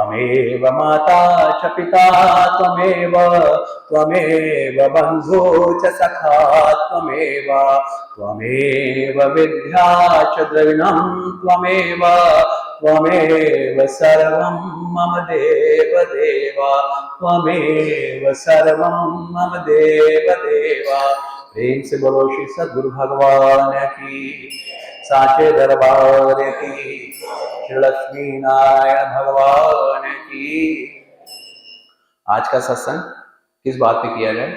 त्वमेव माता च पिता त्वमेव त्वमेव बन्धो च सखा त्वमेव त्वमेव विद्या च द्रविणं त्वमेव त्वमेव सर्वं मम देव देव त्वमेव सर्वं मम देव देव। प्रेम से बोलो श्री सद्गुरु भगवान की, साचे दरबार की, श्री लक्ष्मी नारायण भगवान की। आज का सत्संग किस बात पे किया जाए?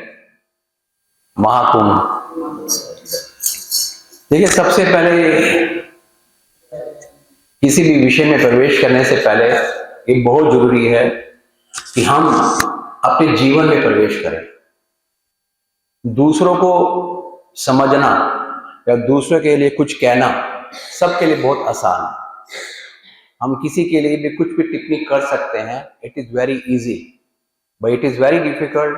महाकुंभ। देखिए, सबसे पहले किसी भी विषय में प्रवेश करने से पहले ये बहुत जरूरी है कि हम अपने जीवन में प्रवेश करें। दूसरों को समझना या दूसरों के लिए कुछ कहना सबके लिए बहुत आसान है। हम किसी के लिए भी कुछ भी टिप्पणी कर सकते हैं, it is very easy, but it is very difficult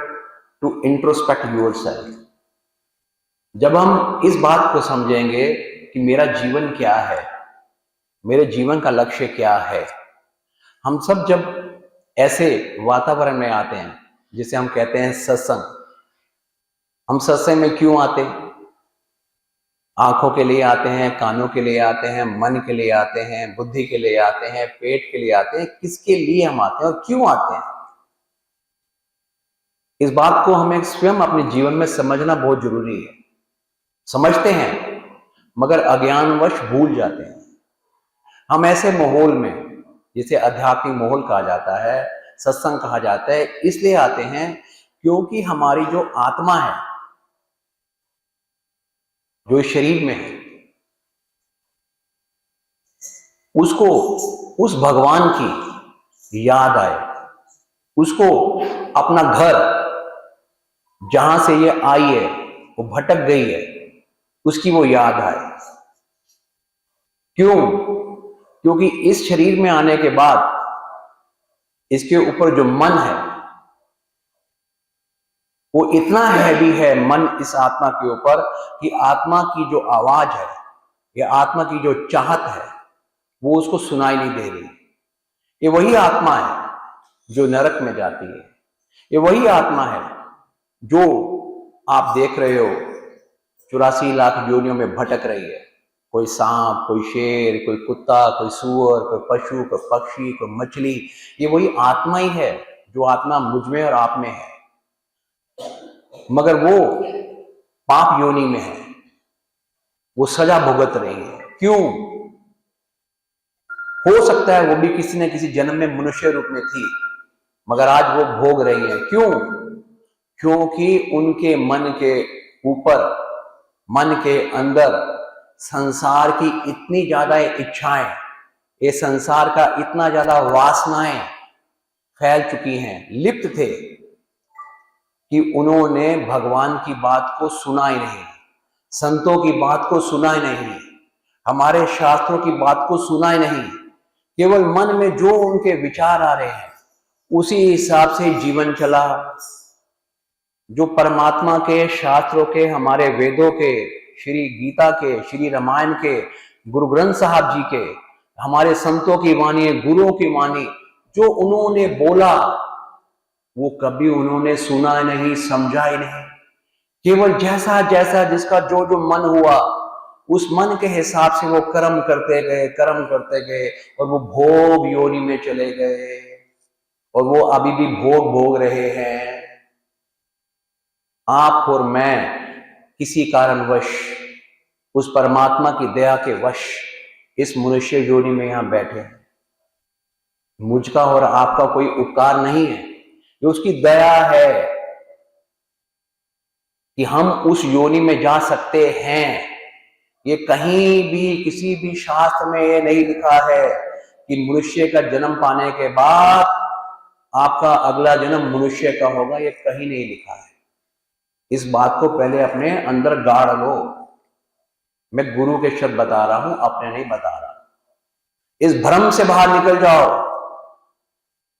to introspect yourself. जब हम इस बात को समझेंगे कि मेरा जीवन क्या है, मेरे जीवन का लक्ष्य क्या है, हम सब जब ऐसे वातावरण में आते हैं जिसे हम कहते हैं सत्संग। हम सत्संग में क्यों आते हैं? आंखों के लिए आते हैं, कानों के लिए आते हैं, मन के लिए आते हैं, बुद्धि के लिए आते हैं, पेट के लिए आते हैं। किसके लिए हम आते हैं और क्यों आते हैं, इस बात को हमें स्वयं अपने जीवन में समझना बहुत जरूरी है। समझते हैं मगर अज्ञानवश भूल जाते हैं। हम ऐसे माहौल में, जिसे आध्यात्मिक माहौल कहा जाता है, सत्संग कहा जाता है, इसलिए आते हैं क्योंकि हमारी जो आत्मा है, जो शरीर में है, उसको उस भगवान की याद आए, उसको अपना घर जहां से ये आई है, वो भटक गई है, उसकी वो याद आए। क्यों? क्योंकि इस शरीर में आने के बाद इसके ऊपर जो मन है वो इतना हैवी है, मन इस आत्मा के ऊपर, कि आत्मा की जो आवाज है या आत्मा की जो चाहत है वो उसको सुनाई नहीं दे रही। ये वही आत्मा है जो नरक में जाती है। ये वही आत्मा है जो आप देख रहे हो 84 लाख योनियों में भटक रही है। कोई सांप, कोई शेर, कोई कुत्ता, कोई सूअर, कोई पशु, कोई पक्षी, कोई मछली। ये वही आत्मा ही है जो आत्मा मुझ में और आप में है, मगर वो पाप योनि में है, वो सजा भुगत रही है। क्यों? हो सकता है वो भी किसी न किसी जन्म में मनुष्य रूप में थी, मगर आज वो भोग रही है। क्यों? क्योंकि उनके मन के ऊपर, मन के अंदर संसार की इतनी ज्यादा इच्छाएं, ये संसार का इतना ज्यादा वासनाएं फैल चुकी हैं, लिप्त थे, कि उन्होंने भगवान की बात को सुना ही नहीं, संतों की बात को सुना ही नहीं, हमारे शास्त्रों की बात को सुना ही नहीं। केवल मन में जो उनके विचार आ रहे हैं उसी हिसाब से जीवन चला। जो परमात्मा के शास्त्रों के, हमारे वेदों के, श्री गीता के, श्री रामायण के, गुरु ग्रंथ साहब जी के, हमारे संतों की वाणी, गुरुओं की वाणी, जो उन्होंने बोला वो कभी उन्होंने सुना नहीं, समझा ही नहीं। केवल जैसा जैसा जिसका जो जो मन हुआ, उस मन के हिसाब से वो कर्म करते गए, कर्म करते गए, और वो भोग योनि में चले गए, और वो अभी भी भोग भोग रहे हैं। आप और मैं किसी कारणवश, उस परमात्मा की दया के वश, इस मनुष्य योनि में यहां बैठे हैं। मुझका और आपका कोई उपकार नहीं है, ये उसकी दया है कि हम उस योनि में जा सकते हैं। ये कहीं भी किसी भी शास्त्र में ये नहीं लिखा है कि मनुष्य का जन्म पाने के बाद आपका अगला जन्म मनुष्य का होगा, ये कहीं नहीं लिखा है। इस बात को पहले अपने अंदर गाड़ लो। मैं गुरु के शब्द बता रहा हूं, अपने नहीं बता रहा। इस भ्रम से बाहर निकल जाओ।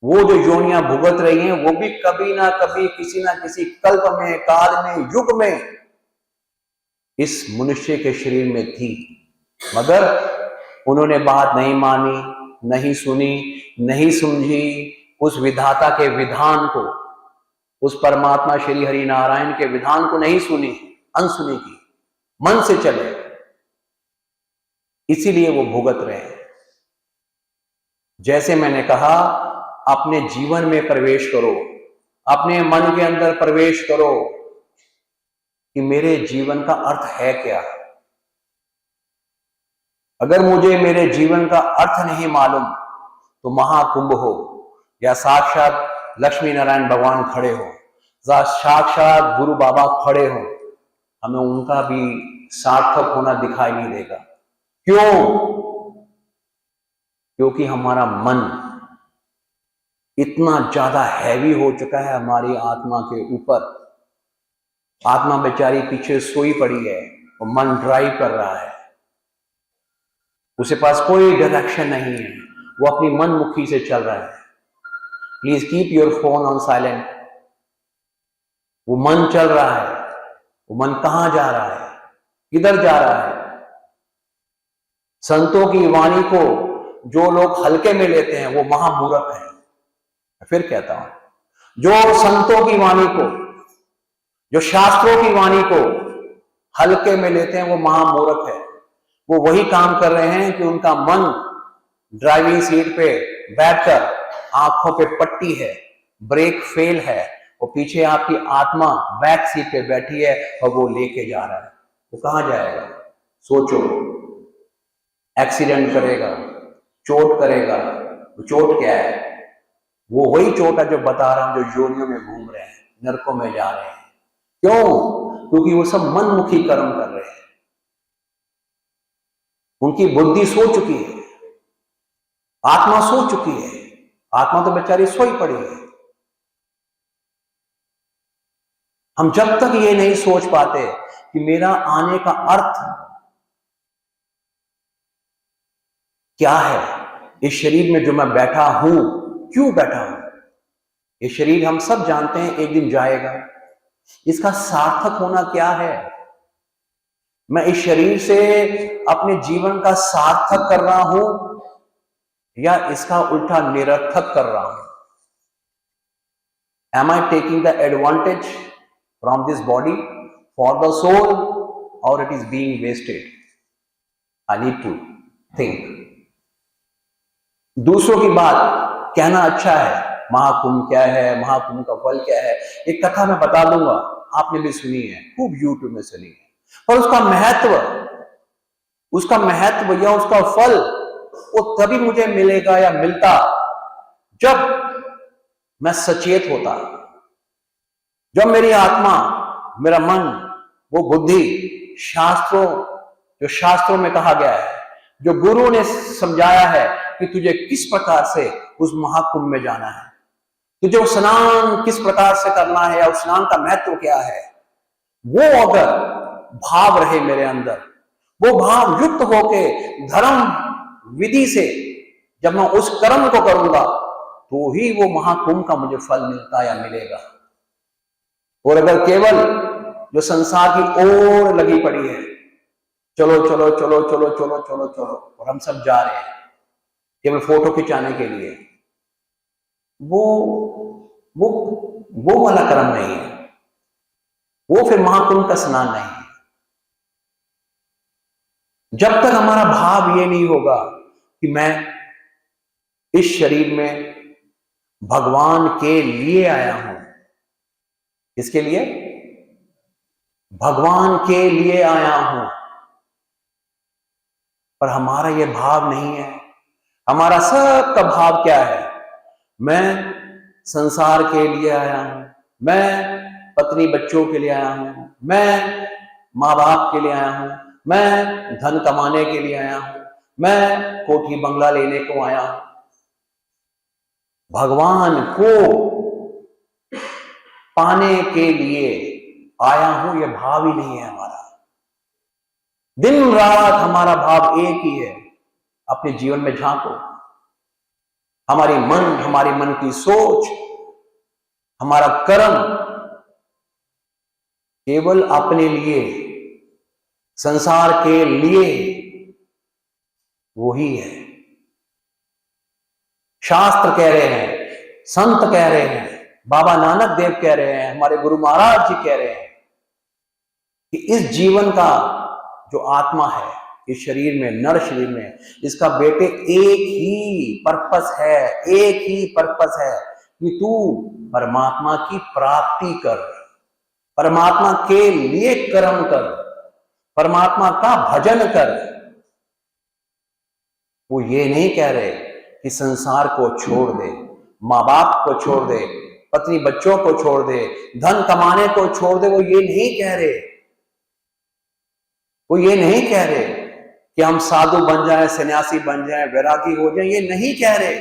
वो जो योनियां भुगत रही हैं वो भी कभी ना कभी, किसी ना किसी कल्प में, काल में, युग में इस मनुष्य के शरीर में थी, मगर उन्होंने बात नहीं मानी, नहीं सुनी, नहीं समझी उस विधाता के विधान को, उस परमात्मा श्री हरि नारायण के विधान को नहीं सुनी, अनसुनी की, मन से चले, इसीलिए वो भुगत रहे हैं। जैसे मैंने कहा, अपने जीवन में प्रवेश करो, अपने मन के अंदर प्रवेश करो कि मेरे जीवन का अर्थ है क्या। अगर मुझे मेरे जीवन का अर्थ नहीं मालूम तो महाकुंभ हो या साक्षात लक्ष्मी नारायण भगवान खड़े हो, साक्षात गुरु बाबा खड़े हो, हमें उनका भी सार्थक होना दिखाई नहीं देगा। क्यों? क्योंकि हमारा मन इतना ज्यादा हैवी हो चुका है हमारी आत्मा के ऊपर। आत्मा बेचारी पीछे सोई पड़ी है और मन ड्राइव कर रहा है, उसके पास कोई डायरेक्शन नहीं है, वो अपनी मनमुखी से चल रहा है। Please keep your phone on silent. वो मन चल रहा है, वो मन कहां जा रहा है, किधर जा रहा है? संतों की वाणी को जो लोग हल्के में लेते हैं वो महामूर्ख है। फिर कहता हूं, जो संतों की वाणी को, जो शास्त्रों की वाणी को हल्के में लेते हैं वो महामूर्ख है। वो वही काम कर रहे हैं कि उनका मन ड्राइविंग सीट पे बैठकर आंखों पे पट्टी है, ब्रेक फेल है, और पीछे आपकी आत्मा बैक सीट पे बैठी है और वो लेके जा रहा है। वो कहां जाएगा? सोचो, एक्सीडेंट करेगा, चोट करेगा। वो चोट क्या है? वो वही चोट है जो बता रहा हूं, जो योनियों में घूम रहे हैं, नरकों में जा रहे हैं। क्यों? क्योंकि वो सब मनमुखी कर्म कर रहे हैं, उनकी बुद्धि सो चुकी है, आत्मा सो चुकी है। आत्मा तो बेचारी सोई पड़ी है। हम जब तक ये नहीं सोच पाते कि मेरा आने का अर्थ क्या है, इस शरीर में जो मैं बैठा हूं, क्यों बैठा हूं? ये शरीर हम सब जानते हैं एक दिन जाएगा। इसका सार्थक होना क्या है? मैं इस शरीर से अपने जीवन का सार्थक कर रहा हूं या इसका उल्टा निरर्थक कर रहा हूं? Am I taking the advantage from this body for the soul, or it is being wasted? I need to think. दूसरों की बात कहना अच्छा है, महाकुंभ क्या है, महाकुंभ का फल क्या है, एक कथा मैं बता दूंगा, आपने भी सुनी है, खूब यूट्यूब में सुनी है, पर उसका महत्व या उसका फल वो तभी मुझे मिलेगा या मिलता जब मैं सचेत होता, जब मेरी आत्मा, मेरा मन, वो बुद्धि जो शास्त्रों में कहा गया है, जो गुरु ने समझाया है कि तुझे किस प्रकार से उस महाकुंभ में जाना है, तुझे वो स्नान किस प्रकार से करना है या उस स्नान का महत्व क्या है, वो अगर भाव रहे मेरे अंदर, वो भाव युक्त होके धर्म विधि से जब मैं उस कर्म को करूंगा तो ही वो महाकुंभ का मुझे फल मिलता या मिलेगा। और अगर केवल जो संसार की ओर लगी पड़ी है, चलो चलो चलो चलो चलो चलो चलो, और हम सब जा रहे हैं केवल फोटो खिंचाने के लिए, वो वाला कर्म नहीं है, वो फिर महाकुंभ का स्नान नहीं है। जब तक हमारा भाव ये नहीं होगा कि मैं इस शरीर में भगवान के लिए आया हूं, किसके लिए? भगवान के लिए आया हूं, पर हमारा यह भाव नहीं है। हमारा सबका भाव क्या है? मैं संसार के लिए आया हूं, मैं पत्नी बच्चों के लिए आया हूं, मैं माँ बाप के लिए आया हूं, मैं धन कमाने के लिए आया हूं, मैं कोठी बंगला लेने को आया हूं। भगवान को पाने के लिए आया हूं, यह भाव ही नहीं है हमारा। दिन रात हमारा भाव एक ही है। अपने जीवन में झांको, हमारी मन की सोच, हमारा कर्म केवल अपने लिए, संसार के लिए वो ही है। शास्त्र कह रहे हैं, संत कह रहे हैं, बाबा नानक देव कह रहे हैं, हमारे गुरु महाराज जी कह रहे हैं कि इस जीवन का जो आत्मा है, इस शरीर में, नर शरीर में, इसका बेटे एक ही पर्पस है, एक ही पर्पस है कि तू परमात्मा की प्राप्ति कर, परमात्मा के लिए कर्म कर, परमात्मा का भजन कर। वो ये नहीं कह रहे कि संसार को छोड़ दे, माँ बाप को छोड़ दे, पत्नी बच्चों को छोड़ दे, धन कमाने को छोड़ दे। वो ये नहीं कह रहे, वो ये नहीं कह रहे कि हम साधु बन जाएं, सन्यासी बन जाएं, वैरागी हो जाएं, ये नहीं कह रहे।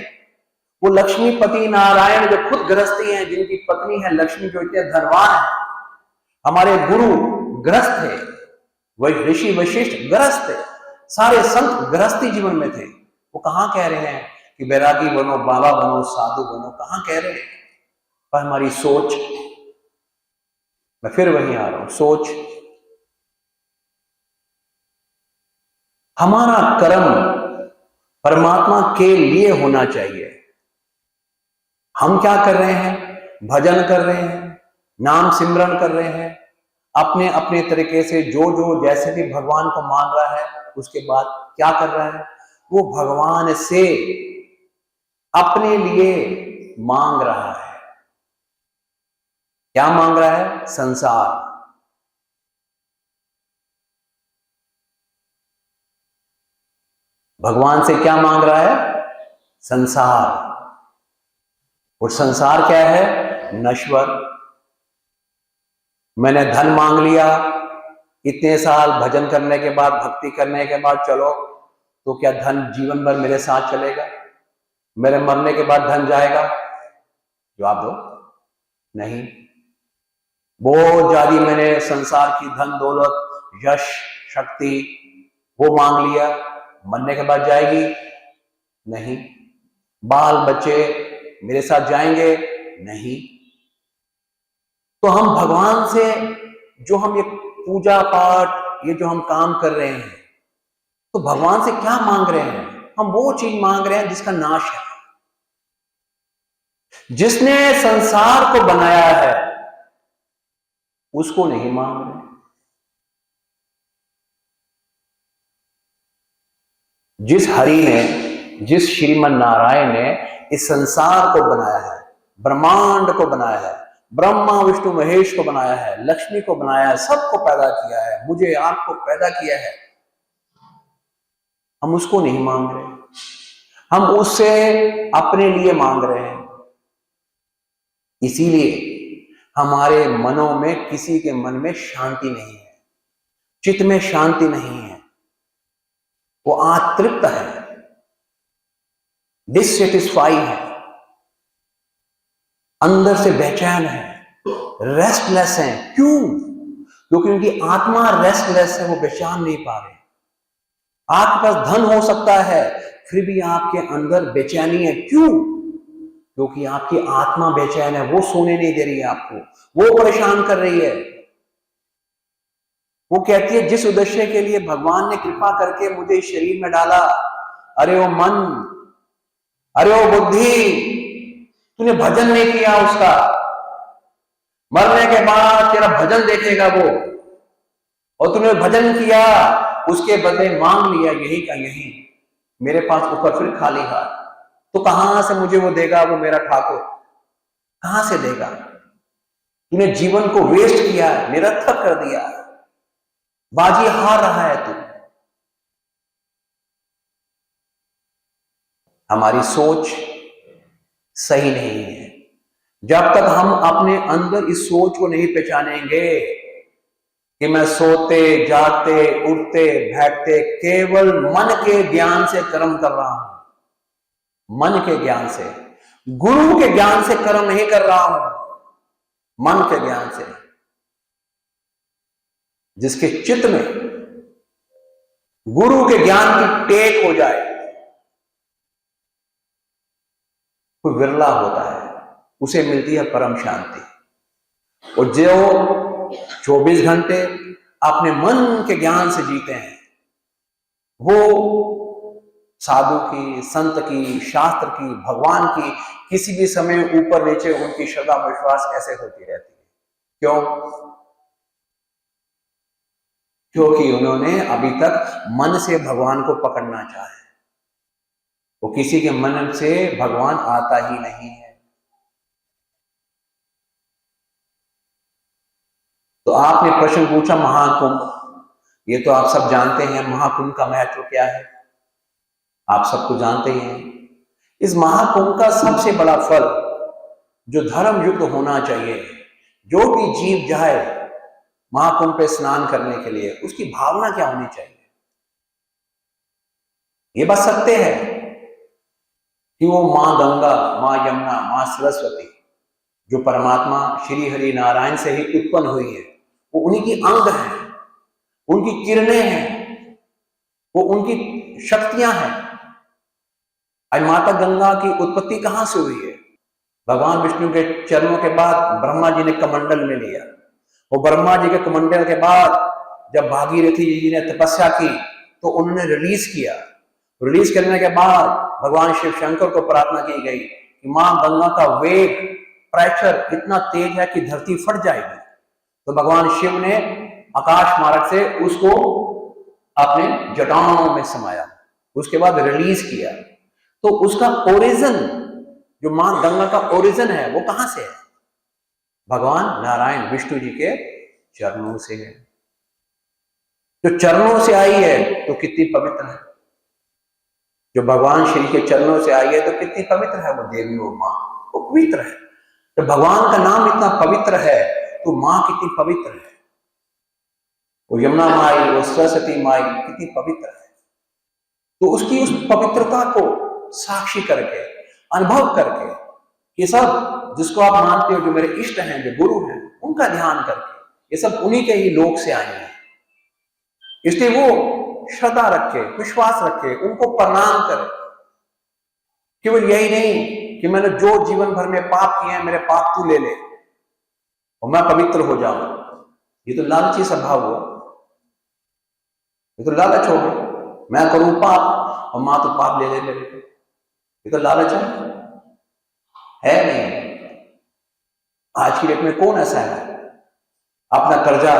वो लक्ष्मीपति नारायण जो खुद गृहस्थी हैं, जिनकी पत्नी है लक्ष्मी, जो इतने धनवान है, हमारे गुरु गृहस्थ थे, वही ऋषि वशिष्ठ गृहस्थ थे, सारे संत गृहस्थी जीवन में थे। वो कहां कह रहे हैं कि वैरागी बनो, बाबा बनो, साधु बनो, कहां कह रहे हैं? पर हमारी सोच, मैं फिर वहीं आ रहा हूं, सोच, हमारा कर्म परमात्मा के लिए होना चाहिए। हम क्या कर रहे हैं? भजन कर रहे हैं, नाम सिमरन कर रहे हैं, अपने अपने तरीके से जो जो जैसे भी भगवान को मान रहा है, उसके बाद क्या कर रहा है? वो भगवान से अपने लिए मांग रहा है। क्या मांग रहा है? संसार। भगवान से क्या मांग रहा है? संसार। और संसार क्या है? नश्वर। मैंने धन मांग लिया, इतने साल भजन करने के बाद, भक्ति करने के बाद, चलो तो क्या धन जीवन भर मेरे साथ चलेगा? मेरे मरने के बाद धन जाएगा? जवाब दो, नहीं। बहुत ज्यादा मैंने संसार की धन दौलत, यश, शक्ति वो मांग लिया, मरने के बाद जाएगी? नहीं। बाल बच्चे मेरे साथ जाएंगे? नहीं। तो हम भगवान से जो हम ये पूजा पाठ, ये जो हम काम कर रहे हैं, तो भगवान से क्या मांग रहे हैं? हम वो चीज मांग रहे हैं जिसका नाश है। जिसने संसार को बनाया है उसको नहीं मांग रहे। जिस हरि ने, जिस श्रीमन नारायण ने इस संसार को बनाया है, ब्रह्मांड को बनाया है, ब्रह्मा विष्णु महेश को बनाया है, लक्ष्मी को बनाया है, सबको पैदा किया है, मुझे आपको पैदा किया है, हम उसको नहीं मांग रहे, हम उससे अपने लिए मांग रहे हैं। इसीलिए हमारे मनों में, किसी के मन में शांति नहीं है, चित्त में शांति नहीं है, वो अतृप्त है, डिससेटिस्फाई है, अंदर से बेचैन है, रेस्टलेस है। क्यों? क्योंकि उनकी आत्मा रेस्टलेस है, वो बेचैन नहीं पा रहे। आपके पास धन हो सकता है, फिर भी आपके अंदर बेचैनी है। क्यों? क्योंकि आपकी आत्मा बेचैन है, वो सोने नहीं दे रही है आपको, वो परेशान कर रही है। वो कहती है जिस उद्देश्य के लिए भगवान ने कृपा करके मुझे इस शरीर में डाला, अरे वो मन, अरे वो बुद्धि, तूने भजन नहीं किया उसका, मरने के बाद तेरा भजन देखेगा वो, और तूने भजन किया, उसके बदले मांग लिया यही का यही, मेरे पास ऊपर फिर खाली हाथ, तो कहां से मुझे वो देगा? वो मेरा ठाकुर कहां से देगा? तूने जीवन को वेस्ट किया, निरर्थक कर दिया, बाजी हार रहा है तू। हमारी सोच सही नहीं है। जब तक हम अपने अंदर इस सोच को नहीं पहचानेंगे कि मैं सोते जागते उठते बैठते केवल मन के ज्ञान से कर्म कर रहा हूं, मन के ज्ञान से, गुरु के ज्ञान से कर्म नहीं कर रहा हूं, मन के ज्ञान से, जिसके चित्त में गुरु के ज्ञान की टेक हो जाए, कोई विरला होता है, उसे मिलती है परम शांति। और जो 24 घंटे अपने मन के ज्ञान से जीते हैं, वो साधु की, संत की, शास्त्र की, भगवान की किसी भी समय ऊपर नीचे उनकी श्रद्धा विश्वास ऐसे होती रहती है। क्यों? क्योंकि उन्होंने अभी तक मन से भगवान को पकड़ना चाहा है। वो किसी के मन से भगवान आता ही नहीं है। तो आपने प्रश्न पूछा महाकुंभ, ये तो आप सब जानते हैं महाकुंभ का महत्व क्या है, आप सबको जानते ही हैं। इस महाकुंभ का सबसे बड़ा फल जो धर्म युक्त होना चाहिए, जो भी जीव जाए महाकुंभ पे स्नान करने के लिए, उसकी भावना क्या होनी चाहिए? ये बात सत्य है कि वो मां गंगा, मां यमुना, मां सरस्वती जो परमात्मा श्री हरि नारायण से ही उत्पन्न हुई है, वो उन्हीं की अंग है, उनकी किरणें हैं, वो उनकी शक्तियां हैं। आज माता गंगा की उत्पत्ति कहां से हुई है? भगवान विष्णु के चरणों के बाद ब्रह्मा जी ने कमंडल में लिया, और ब्रह्मा जी के कमंडल के बाद जब भागीरथी जी ने तपस्या की तो उन्होंने रिलीज किया। रिलीज करने के बाद भगवान शिव शंकर को प्रार्थना की गई कि मां गंगा का वेग, प्रेशर इतना तेज है कि धरती फट जाएगी। तो भगवान शिव ने आकाश मार्ग से उसको अपने जटाओं में समाया, उसके बाद रिलीज किया। तो उसका ओरिजिन, जो मां गंगा का ओरिजिन है, वो कहां से है? भगवान नारायण विष्णु जी के चरणों से है। जो चरणों से आई है तो कितनी पवित्र है। जो भगवान श्री के चरणों से आई है तो कितनी पवित्र है वो देवी, वो मां, वो पवित्र है। तो भगवान का नाम इतना पवित्र है तो मां कितनी पवित्र है। वो यमुना माई, वो सरस्वती माई कितनी पवित्र है। तो उसकी उस पवित्रता को साक्षी करके, अनुभव करके, ये सब जिसको आप मानते हो जो मेरे इष्ट हैं, जो गुरु हैं, उनका ध्यान करके, ये सब उन्हीं के ही लोक से आए हैं, इसलिए वो श्रद्धा रखे, विश्वास रखे, उनको प्रणाम करे। केवल यही नहीं कि मैंने जो जीवन भर में पाप किए हैं, मेरे पाप तू ले ले और मैं पवित्र हो जाऊं, ये तो लालची स्वभाव हो, ये तो लालच हो गया। मैं करूं पाप और मां तो पाप ले ले मेरे को, ये तो लालच है नहीं। आज की डेट में कौन ऐसा है अपना कर्जा,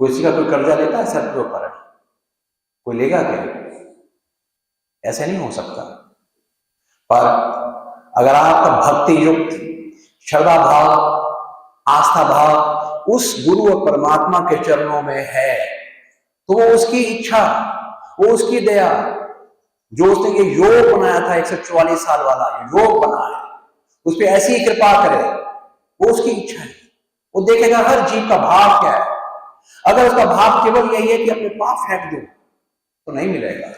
किसी का कोई कर्जा लेता है सर के ऊपर, कोई लेगा क्या? ऐसे नहीं हो सकता। पर अगर आपका भक्ति युक्त श्रद्धा भाव, आस्था भाव उस गुरु और परमात्मा के चरणों में है, तो वो उसकी इच्छा, वो उसकी दया, जो उसने ये योग बनाया था 144 साल वाला योग बना है, उस पर ऐसी ही कृपा करे, वो उसकी इच्छा है। वो देखेगा हर जीव का भाव क्या है। अगर उसका भाव केवल यही है कि अपने पाप फेंक दो तो नहीं मिलेगा।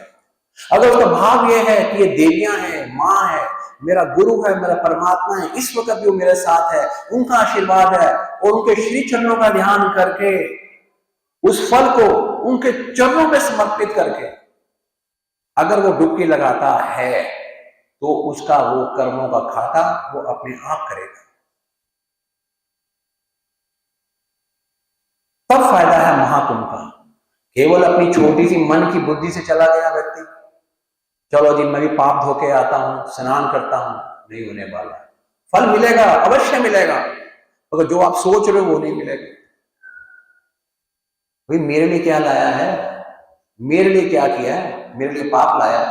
अगर उसका भाव यह है कि ये देवियां हैं, मां है, मेरा गुरु है, मेरा परमात्मा है, इस वक्त भी वो मेरे साथ है, उनका आशीर्वाद है, और उनके श्री चरणों का ध्यान करके उस फल को उनके चरणों में समर्पित करके अगर वो डुबकी लगाता है तो उसका वो कर्मों का खाता वो अपने आप करेगा। तब फायदा है महाकुंभ का। केवल अपनी छोटी सी मन की बुद्धि से चला गया व्यक्ति, चलो जी मैं भी पाप धो के आता हूं, स्नान करता हूं, नहीं होने वाला। फल मिलेगा, अवश्य मिलेगा, मगर जो आप सोच रहे हो वो नहीं मिलेगा। भाई मेरे लिए क्या लाया है, मेरे लिए क्या किया है, मेरे लिए पाप लाया।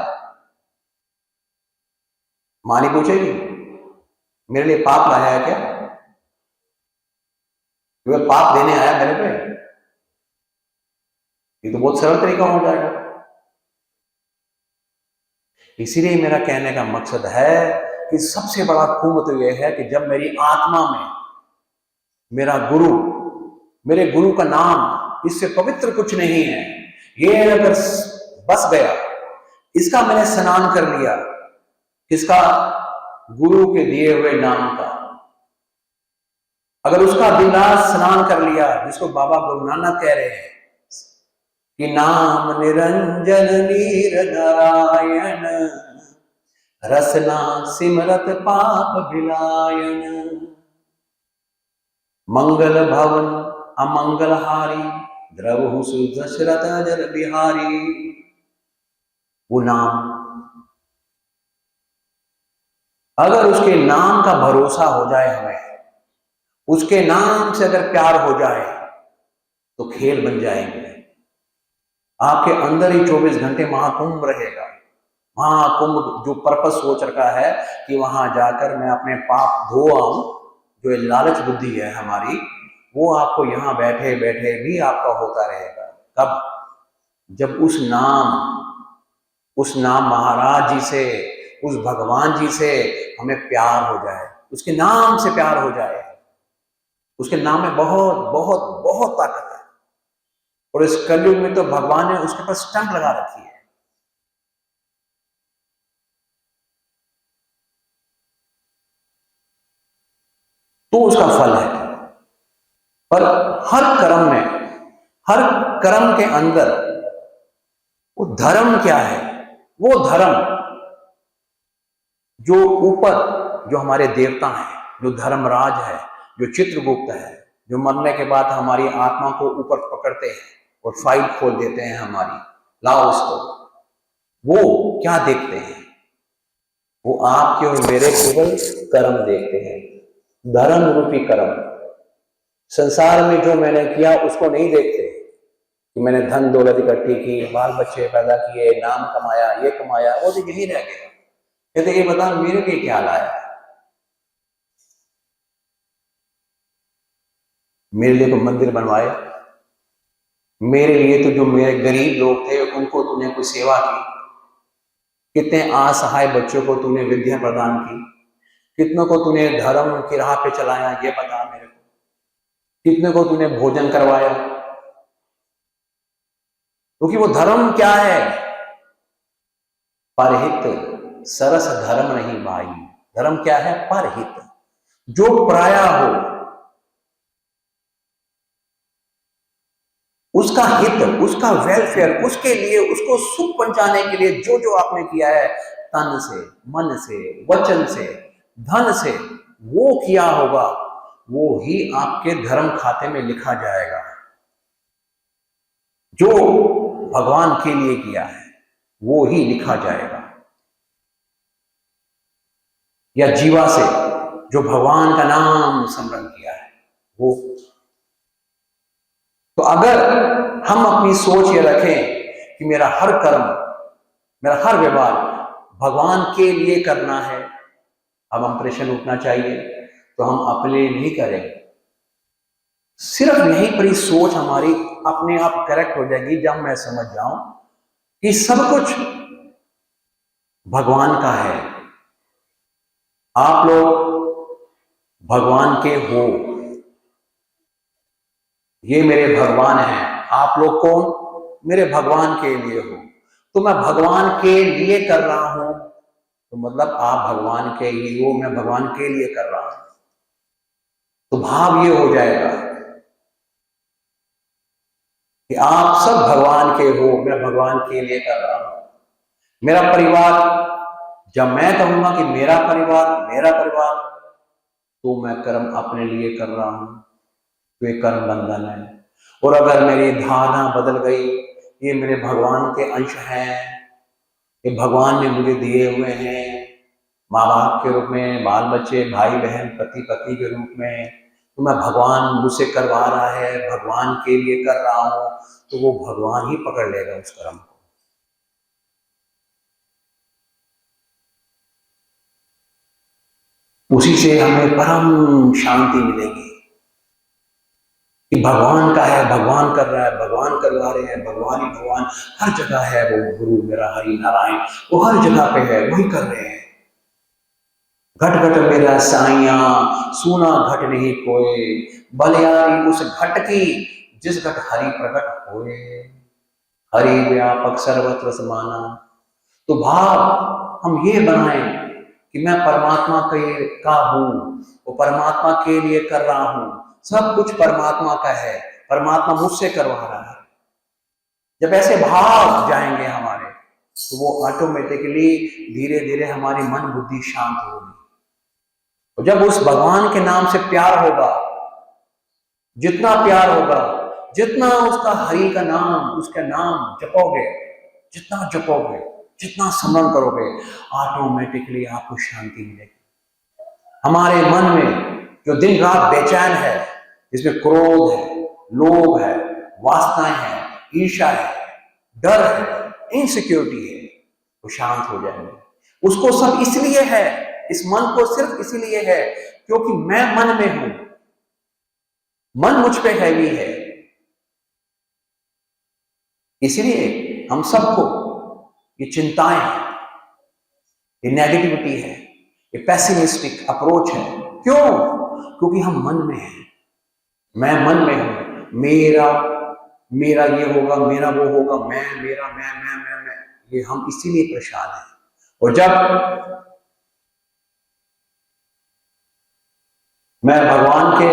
मां नहीं पूछेगी मेरे लिए पाप लाया है क्या, वह पाप देने आया मेरे पे? ये तो बहुत सरल तरीका हो जाएगा। इसीलिए मेरा कहने का मकसद है कि सबसे बड़ा कुंभ तो यह है कि जब मेरी आत्मा में मेरा गुरु, मेरे गुरु का नाम, इससे पवित्र कुछ नहीं है, ये अगर बस गया, इसका मैंने स्नान कर लिया, किसका? गुरु के दिए हुए नाम का। अगर उसका दिलदार स्नान कर लिया, जिसको बाबा गुरु नानक कह रहे हैं कि नाम निरंजन नीर नारायण, रसना सिमरत पाप विलायन, मंगल भवन अमंगलहारी, द्रवहु सुदशरथ जल बिहारी। वो नाम। अगर उसके नाम का भरोसा हो जाए हमें, उसके नाम से अगर प्यार हो जाए, तो खेल बन जाएंगे। आपके अंदर ही 24 घंटे महाकुंभ रहेगा। महाकुंभ जो पर्पस सोच रखा है कि वहां जाकर मैं अपने पाप धो आऊं, जो ये लालच बुद्धि है हमारी, वो आपको यहां बैठे बैठे भी आपका होता रहेगा। कब? जब उस नाम महाराज जी से, उस भगवान जी से हमें प्यार हो जाए, उसके नाम से प्यार हो जाए। उसके नाम में बहुत बहुत बहुत ताकत है। और इस कलयुग में तो भगवान ने उसके पास स्टंप लगा रखी है। तो उसका फल है। पर हर कर्म में, हर कर्म के अंदर वो धर्म क्या है? वो धर्म जो ऊपर, जो हमारे देवता हैं, जो धर्मराज है, जो चित्रगुप्त है, जो मरने के बाद हमारी आत्मा को ऊपर पकड़ते हैं और फाइल खोल देते हैं हमारी, लाओ उसको, वो क्या देखते हैं? वो आपके और मेरे केवल कर्म देखते हैं, धर्म रूपी कर्म। संसार में जो मैंने किया उसको नहीं देखते कि मैंने धन दौलत इकट्ठी की, बाल बच्चे पैदा किए, नाम कमाया, ये कमाया, वो तो यही रह गया। कहते ये बता मेरे लिए क्या लाया? मेरे लिए तो मंदिर बनवाए, मेरे लिए तो जो मेरे गरीब लोग थे उनको तूने कोई सेवा की, कितने असहाय बच्चों को तूने विद्या प्रदान की, कितनों को तूने धर्म की राह पे चलाया, ये बता मेरे को, कितने को तूने भोजन करवाया। क्योंकि वो धर्म क्या है? परहित सरस धर्म नहीं भाई। धर्म क्या है? परहित, जो पराया हो उसका हित, उसका वेलफेयर, उसके लिए, उसको सुख पहुंचाने के लिए जो जो आपने किया है, तन से, मन से, वचन से, धन से, वो किया होगा, वो ही आपके धर्म खाते में लिखा जाएगा। जो भगवान के लिए किया है वो ही लिखा जाएगा। या जीवा से जो भगवान का नाम स्मरण किया है वो। तो अगर हम अपनी सोच ये रखें कि मेरा हर कर्म, मेरा हर व्यवहार भगवान के लिए करना है, अब हम प्रश्न उठना चाहिए, तो हम अपने लिए नहीं करें। सिर्फ यहीं पर ही सोच हमारी अपने आप करेक्ट हो जाएगी जब मैं समझ जाऊं कि सब कुछ भगवान का है। आप लोग भगवान के हो, ये मेरे भगवान हैं। आप लोग कौन? मेरे भगवान के लिए हो। तो मैं भगवान के लिए कर रहा हूं, तो मतलब आप भगवान के ही हो, मैं भगवान के लिए कर रहा हूं। तो भाव ये हो जाएगा कि आप सब भगवान के हो, मैं भगवान के लिए कर रहा हूं। मेरा परिवार, जब मैं कहूंगा कि मेरा परिवार, तो मैं कर्म अपने लिए कर रहा हूं, तो ये कर्म बंधन है। और अगर मेरी धारणा बदल गई, ये मेरे भगवान के अंश हैं, ये भगवान ने मुझे दिए हुए हैं, माँ बाप के रूप में, बाल बच्चे, भाई बहन, पति पत्नी के रूप में, तो मैं भगवान मुझसे करवा रहा है, भगवान के लिए कर रहा हूं, तो वो भगवान ही पकड़ लेगा उस कर्म को। उसी से हमें परम शांति मिलेगी कि भगवान का है, भगवान कर रहा है, भगवान करवा रहे हैं, भगवान ही भगवान हर जगह है। वो गुरु मेरा हरि नारायण वो हर जगह पे है, वही कर रहे हैं। घट घट मेरा साइया, सुना घट नहीं कोई, बलियारी उस घट की, जिस घट हरि प्रकट होए। हरि व्यापक सर्वत्र समाना। तो भाव हम ये बनाएं कि मैं परमात्मा का हूं, वो परमात्मा के लिए कर रहा हूं, सब कुछ परमात्मा का है, परमात्मा मुझसे करवा रहा है। जब ऐसे भाव जाएंगे हमारे, तो वो ऑटोमेटिकली धीरे धीरे हमारी मन बुद्धि शांत होगी। और जब उस भगवान के नाम से प्यार होगा, जितना प्यार होगा, जितना उसका हरि का नाम, उसका नाम जपोगे, जितना जपोगे, जितना स्मरण करोगे ऑटोमेटिकली आपको शांति मिलेगी। हमारे मन में जो दिन रात बेचैन है, जिसमें क्रोध है, लोभ है, वासनाएं है, ईर्ष्या है, डर है, इनसिक्योरिटी है, वो शांत हो जाएंगे। उसको सब इसलिए है, इस मन को सिर्फ इसलिए है क्योंकि मैं मन में हूं, मन मुझ पे हैवी है। इसलिए हम सबको ये चिंताएं हैं, ये नेगेटिविटी है, ये पैसिमिस्टिक अप्रोच है। क्यों? क्योंकि हम मन में हैं। मैं मन में हूं, मेरा मेरा ये होगा, मेरा वो होगा, मैं मेरा मैं, ये हम इसीलिए परेशान हैं। और जब मैं भगवान के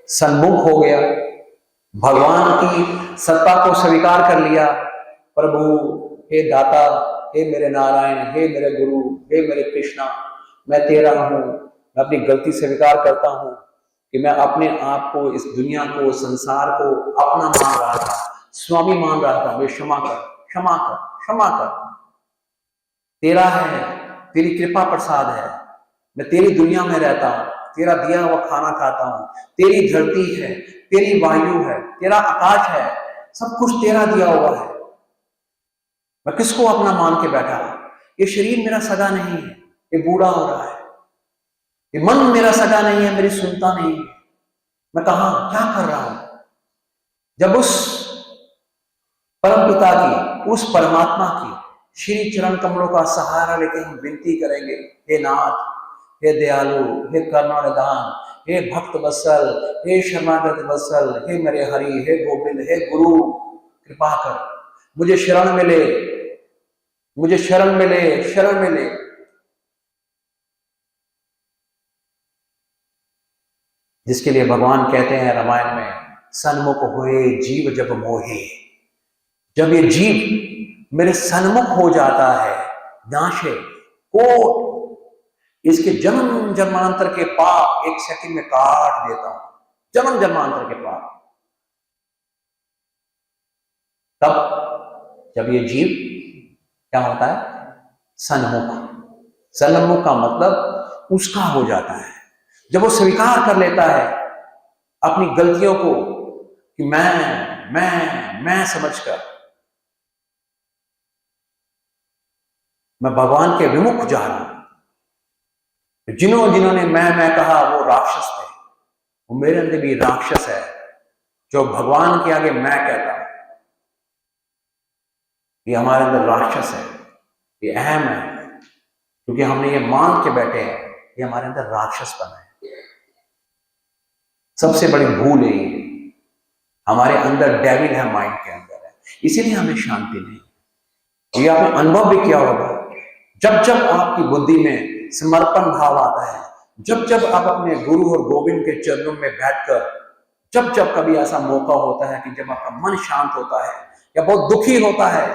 सन्मुख हो गया, भगवान की सत्ता को स्वीकार कर लिया, प्रभु हे दाता, हे मेरे नारायण, हे मेरे गुरु, हे मेरे कृष्णा, मैं तेरा हूं, मैं अपनी गलती स्वीकार करता हूं कि मैं अपने आप को, इस दुनिया को, संसार को अपना मान रहा था, स्वामी मान रहा था। मुझे क्षमा कर, क्षमा कर, क्षमा कर। तेरा है, तेरी कृपा प्रसाद है, मैं तेरी दुनिया में रहता हूं, तेरा दिया हुआ खाना खाता हूं, तेरी धरती है, तेरी वायु है, तेरा आकाश है, सब कुछ तेरा दिया हुआ है। मैं किसको अपना मान के बैठा? ये शरीर मेरा सगा नहीं है, ये बूढ़ा हो रहा है। ये मन मेरा सगा नहीं है, मेरी सुनता नहीं है। मैं कहां क्या कर रहा हूं? जब उस परमपिता की, उस परमात्मा की श्री चरण कमलों का सहारा लेके हम विनती करेंगे, हे नाथ, हे दयालु, हे करुणा निधान, हे भक्त वत्सल, हे शरणागत वत्सल, हे मेरे हरि, हे गोविंद, हे गुरु, कृपा कर, मुझे शरण मिले, मुझे शरण मिले, शरण मिले। जिसके लिए भगवान कहते हैं रामायण में, सन्मुख हुए जीव जब मोहे। जब ये जीव मेरे सन्मुख हो जाता है, नाशे कोट, इसके जन्म जन्मांतर के पाप एक सेकंड में काट देता हूं, जन्म जन्मांतर के पाप। तब जब ये जीव क्या होता है? सन्मुख। सन्मुख का मतलब उसका हो जाता है। जब वो स्वीकार कर लेता है अपनी गलतियों को कि मैं समझकर मैं भगवान के विमुख जा रहा हूं। जिन्होंने मैं कहा वो राक्षस थे, वो मेरे अंदर भी राक्षस है जो भगवान के आगे मैं कहता हूं। ये हमारे अंदर राक्षस है, ये अहम है, क्योंकि हमने ये मान के बैठे हैं, ये हमारे अंदर राक्षस बना है। सबसे बड़ी भूल है ये, हमारे अंदर डेविल है, माइंड के अंदर है, इसीलिए हमें शांति नहीं। ये आपने अनुभव भी किया होगा, जब जब आपकी बुद्धि में समर्पण भाव आता है, जब जब आप अपने गुरु और गोविंद के चरणों में बैठकर, जब जब कभी ऐसा मौका होता है कि जब आपका मन शांत होता है या बहुत दुखी होता है,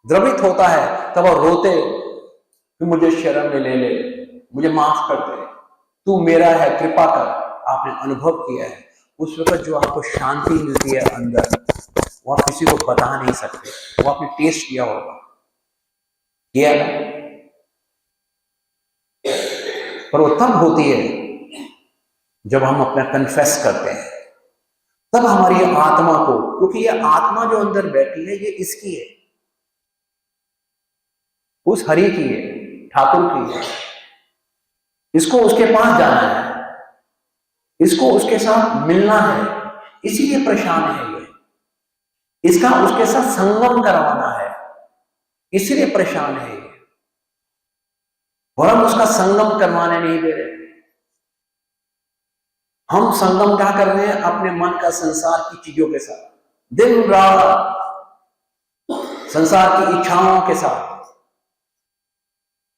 द्रवित होता है, तब आप रोते कि मुझे शरण में ले ले, मुझे माफ कर दे, तू मेरा है, कृपा कर। आपने अनुभव किया है उस वक्त जो आपको शांति मिलती है अंदर, वो आप किसी को बता नहीं सकते, वो आपने टेस्ट किया होगा, किया ना? पर वो तब होती है जब हम अपना कन्फेस करते हैं, तब हमारी आत्मा को, क्योंकि ये आत्मा जो अंदर बैठी है ये इसकी है, उस हरि की है, ठाकुर की है। इसको उसके पास जाना है, इसको उसके साथ मिलना है, इसीलिए परेशान है ये। इसका उसके साथ संगम करवाना है, इसीलिए परेशान है ये। और हम उसका संगम करवाने नहीं दे रहे। हम संगम क्या कर रहे हैं? अपने मन का संसार की चीजों के साथ, दिन रात संसार की इच्छाओं के साथ,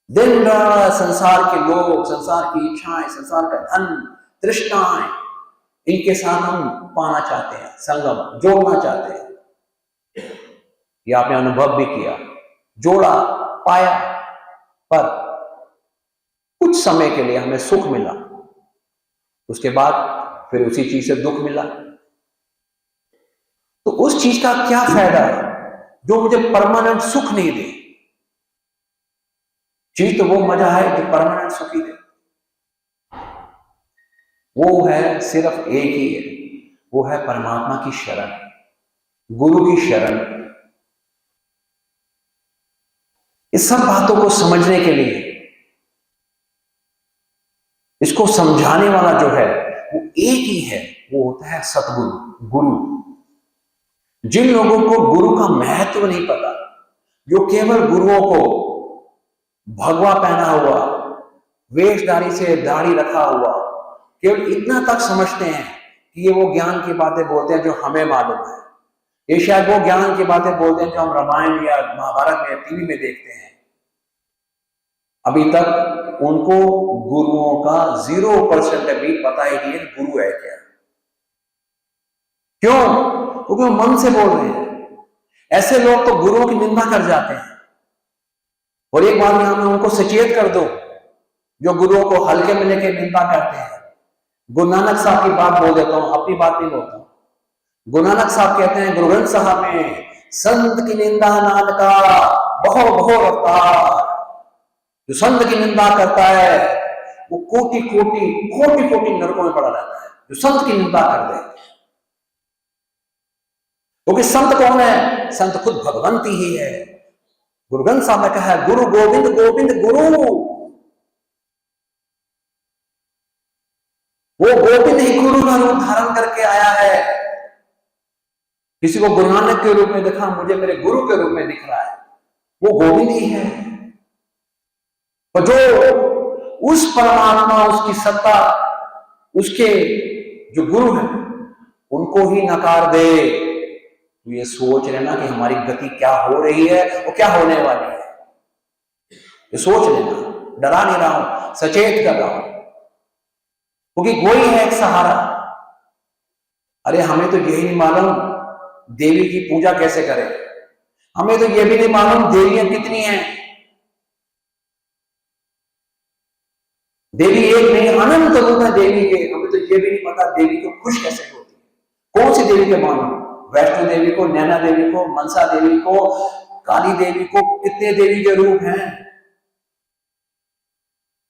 दिन रात संसार के लोग, संसार की इच्छाएं, संसार का धन, तृष्णाएं, इनके साथ हम पाना चाहते हैं, संगम जोड़ना चाहते हैं। ये आपने अनुभव भी किया, जोड़ा, पाया, पर कुछ समय के लिए हमें सुख मिला, उसके बाद फिर उसी चीज से दुख मिला। तो उस चीज का क्या फायदा जो मुझे परमानेंट सुख नहीं दे? चीज तो वो मजा है जो परमानेंट सुखी दे, वो है सिर्फ एक ही है, वो है परमात्मा की शरण, गुरु की शरण। इस सब बातों को समझने के लिए, इसको समझाने वाला जो है वो एक ही है, वो होता है सतगुरु, गुरु। जिन लोगों को गुरु का महत्व नहीं पता, जो केवल गुरुओं को भगवा पहना हुआ, वेशधारी से दाढ़ी रखा हुआ, केवल इतना तक समझते हैं कि ये वो ज्ञान की बातें बोलते हैं जो हमें मालूम है, ये शायद वो ज्ञान की बातें बोलते हैं जो हम रामायण या महाभारत में टीवी में देखते हैं। अभी तक उनको गुरुओं का 0% भी पता ही नहीं है गुरु है क्या। क्यों? क्योंकि वो मन से बोल रहे हैं। ऐसे लोग तो गुरुओं की निंदा कर जाते हैं। और एक बात यहां मैं उनको सचेत कर दूं, जो गुरुओं को हल्के में लेके निंदा करते हैं। गुरु नानक साहब की बात बोल देता हूं, अपनी बात नहीं बोलता। गुरु नानक साहब कहते हैं गुरु ग्रंथ साहब में, संत की निंदा नानका बहु बहु रफ्तार। जो संत की निंदा करता है वो कोटि कोटि नरकों में पड़ा रहता है, जो संत की निंदा कर दे। क्योंकि संत कौन है? संत खुद भगवंती ही है। गुरु ग्रंथ साहब ने कहा है, गुरु गोविंद गोविंद गुरु। वो गोविंद ही गुरु का रूप धारण करके आया है। किसी को गुरु नानक के रूप में देखा, मुझे मेरे गुरु के रूप में दिख रहा है, वो गोविंद ही है। और जो उस परमात्मा, उसकी सत्ता, उसके जो गुरु है उनको ही नकार दे, तो ये सोच लेना कि हमारी गति क्या हो रही है और क्या होने वाली है। ये सोच लेना, डरा नहीं रहा हूं, सचेत कर रहा हूं, क्योंकि कोई है एक सहारा। अरे हमें तो यही नहीं मालूम देवी की पूजा कैसे करें, हमें तो यह भी नहीं मालूम देवियां कितनी हैं। देवी एक नहीं, अनंत रूप है देवी के। हमें तो यह भी नहीं पता देवी को खुश कैसे होती है। कौन सी देवी के मानो? वैष्णो देवी को, नैना देवी को, मनसा देवी को, काली देवी को, कितने देवी के रूप हैं,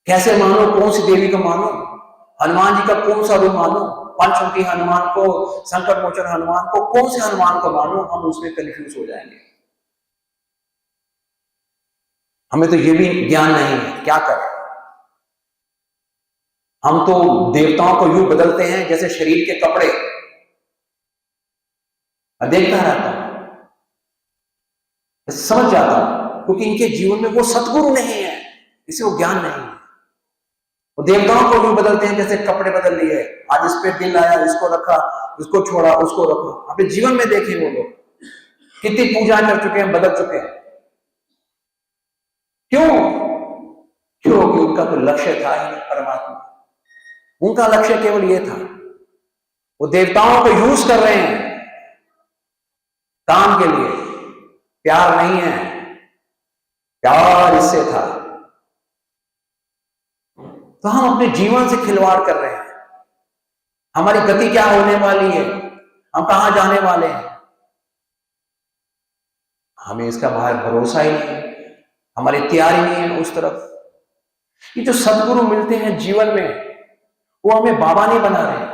कैसे मानो? कौन सी देवी को मानो? हनुमान जी का कौन सा रूप मानो? पंचमुखी हनुमान को, संकट मोचन हनुमान को, कौन से हनुमान को मानो? हम उसमें कंफ्यूज हो जाएंगे। हमें तो यह भी ज्ञान नहीं है, क्या करें? हम तो देवताओं को यूं बदलते हैं जैसे शरीर के कपड़े। मैं देखता रहता हूं, समझ जाता हूं, क्योंकि इनके जीवन में वो सतगुरु नहीं है, इसे वो ज्ञान नहीं है। वो देवताओं को यूं बदलते हैं जैसे कपड़े बदल लिए। आज इस पे दिल आया, इसको रखा, इसको छोड़ा, उसको रखा। अपने जीवन में देखें वो लोग कितनी पूजा कर चुके हैं, बदल चुके हैं। क्यों? क्योंकि उनका तो लक्ष्य था ही नहीं परमात्मा। उनका लक्ष्य केवल ये था, वो देवताओं को यूज कर रहे हैं काम के लिए। प्यार नहीं है, प्यार इससे था। तो हम अपने जीवन से खिलवाड़ कर रहे हैं। हमारी गति क्या होने वाली है, हम कहां जाने वाले हैं, हमें इसका बाहर भरोसा ही नहीं है, हमारी तैयारी नहीं है उस तरफ। ये जो सदगुरु मिलते हैं जीवन में, वो हमें बाबा नहीं बना रहे।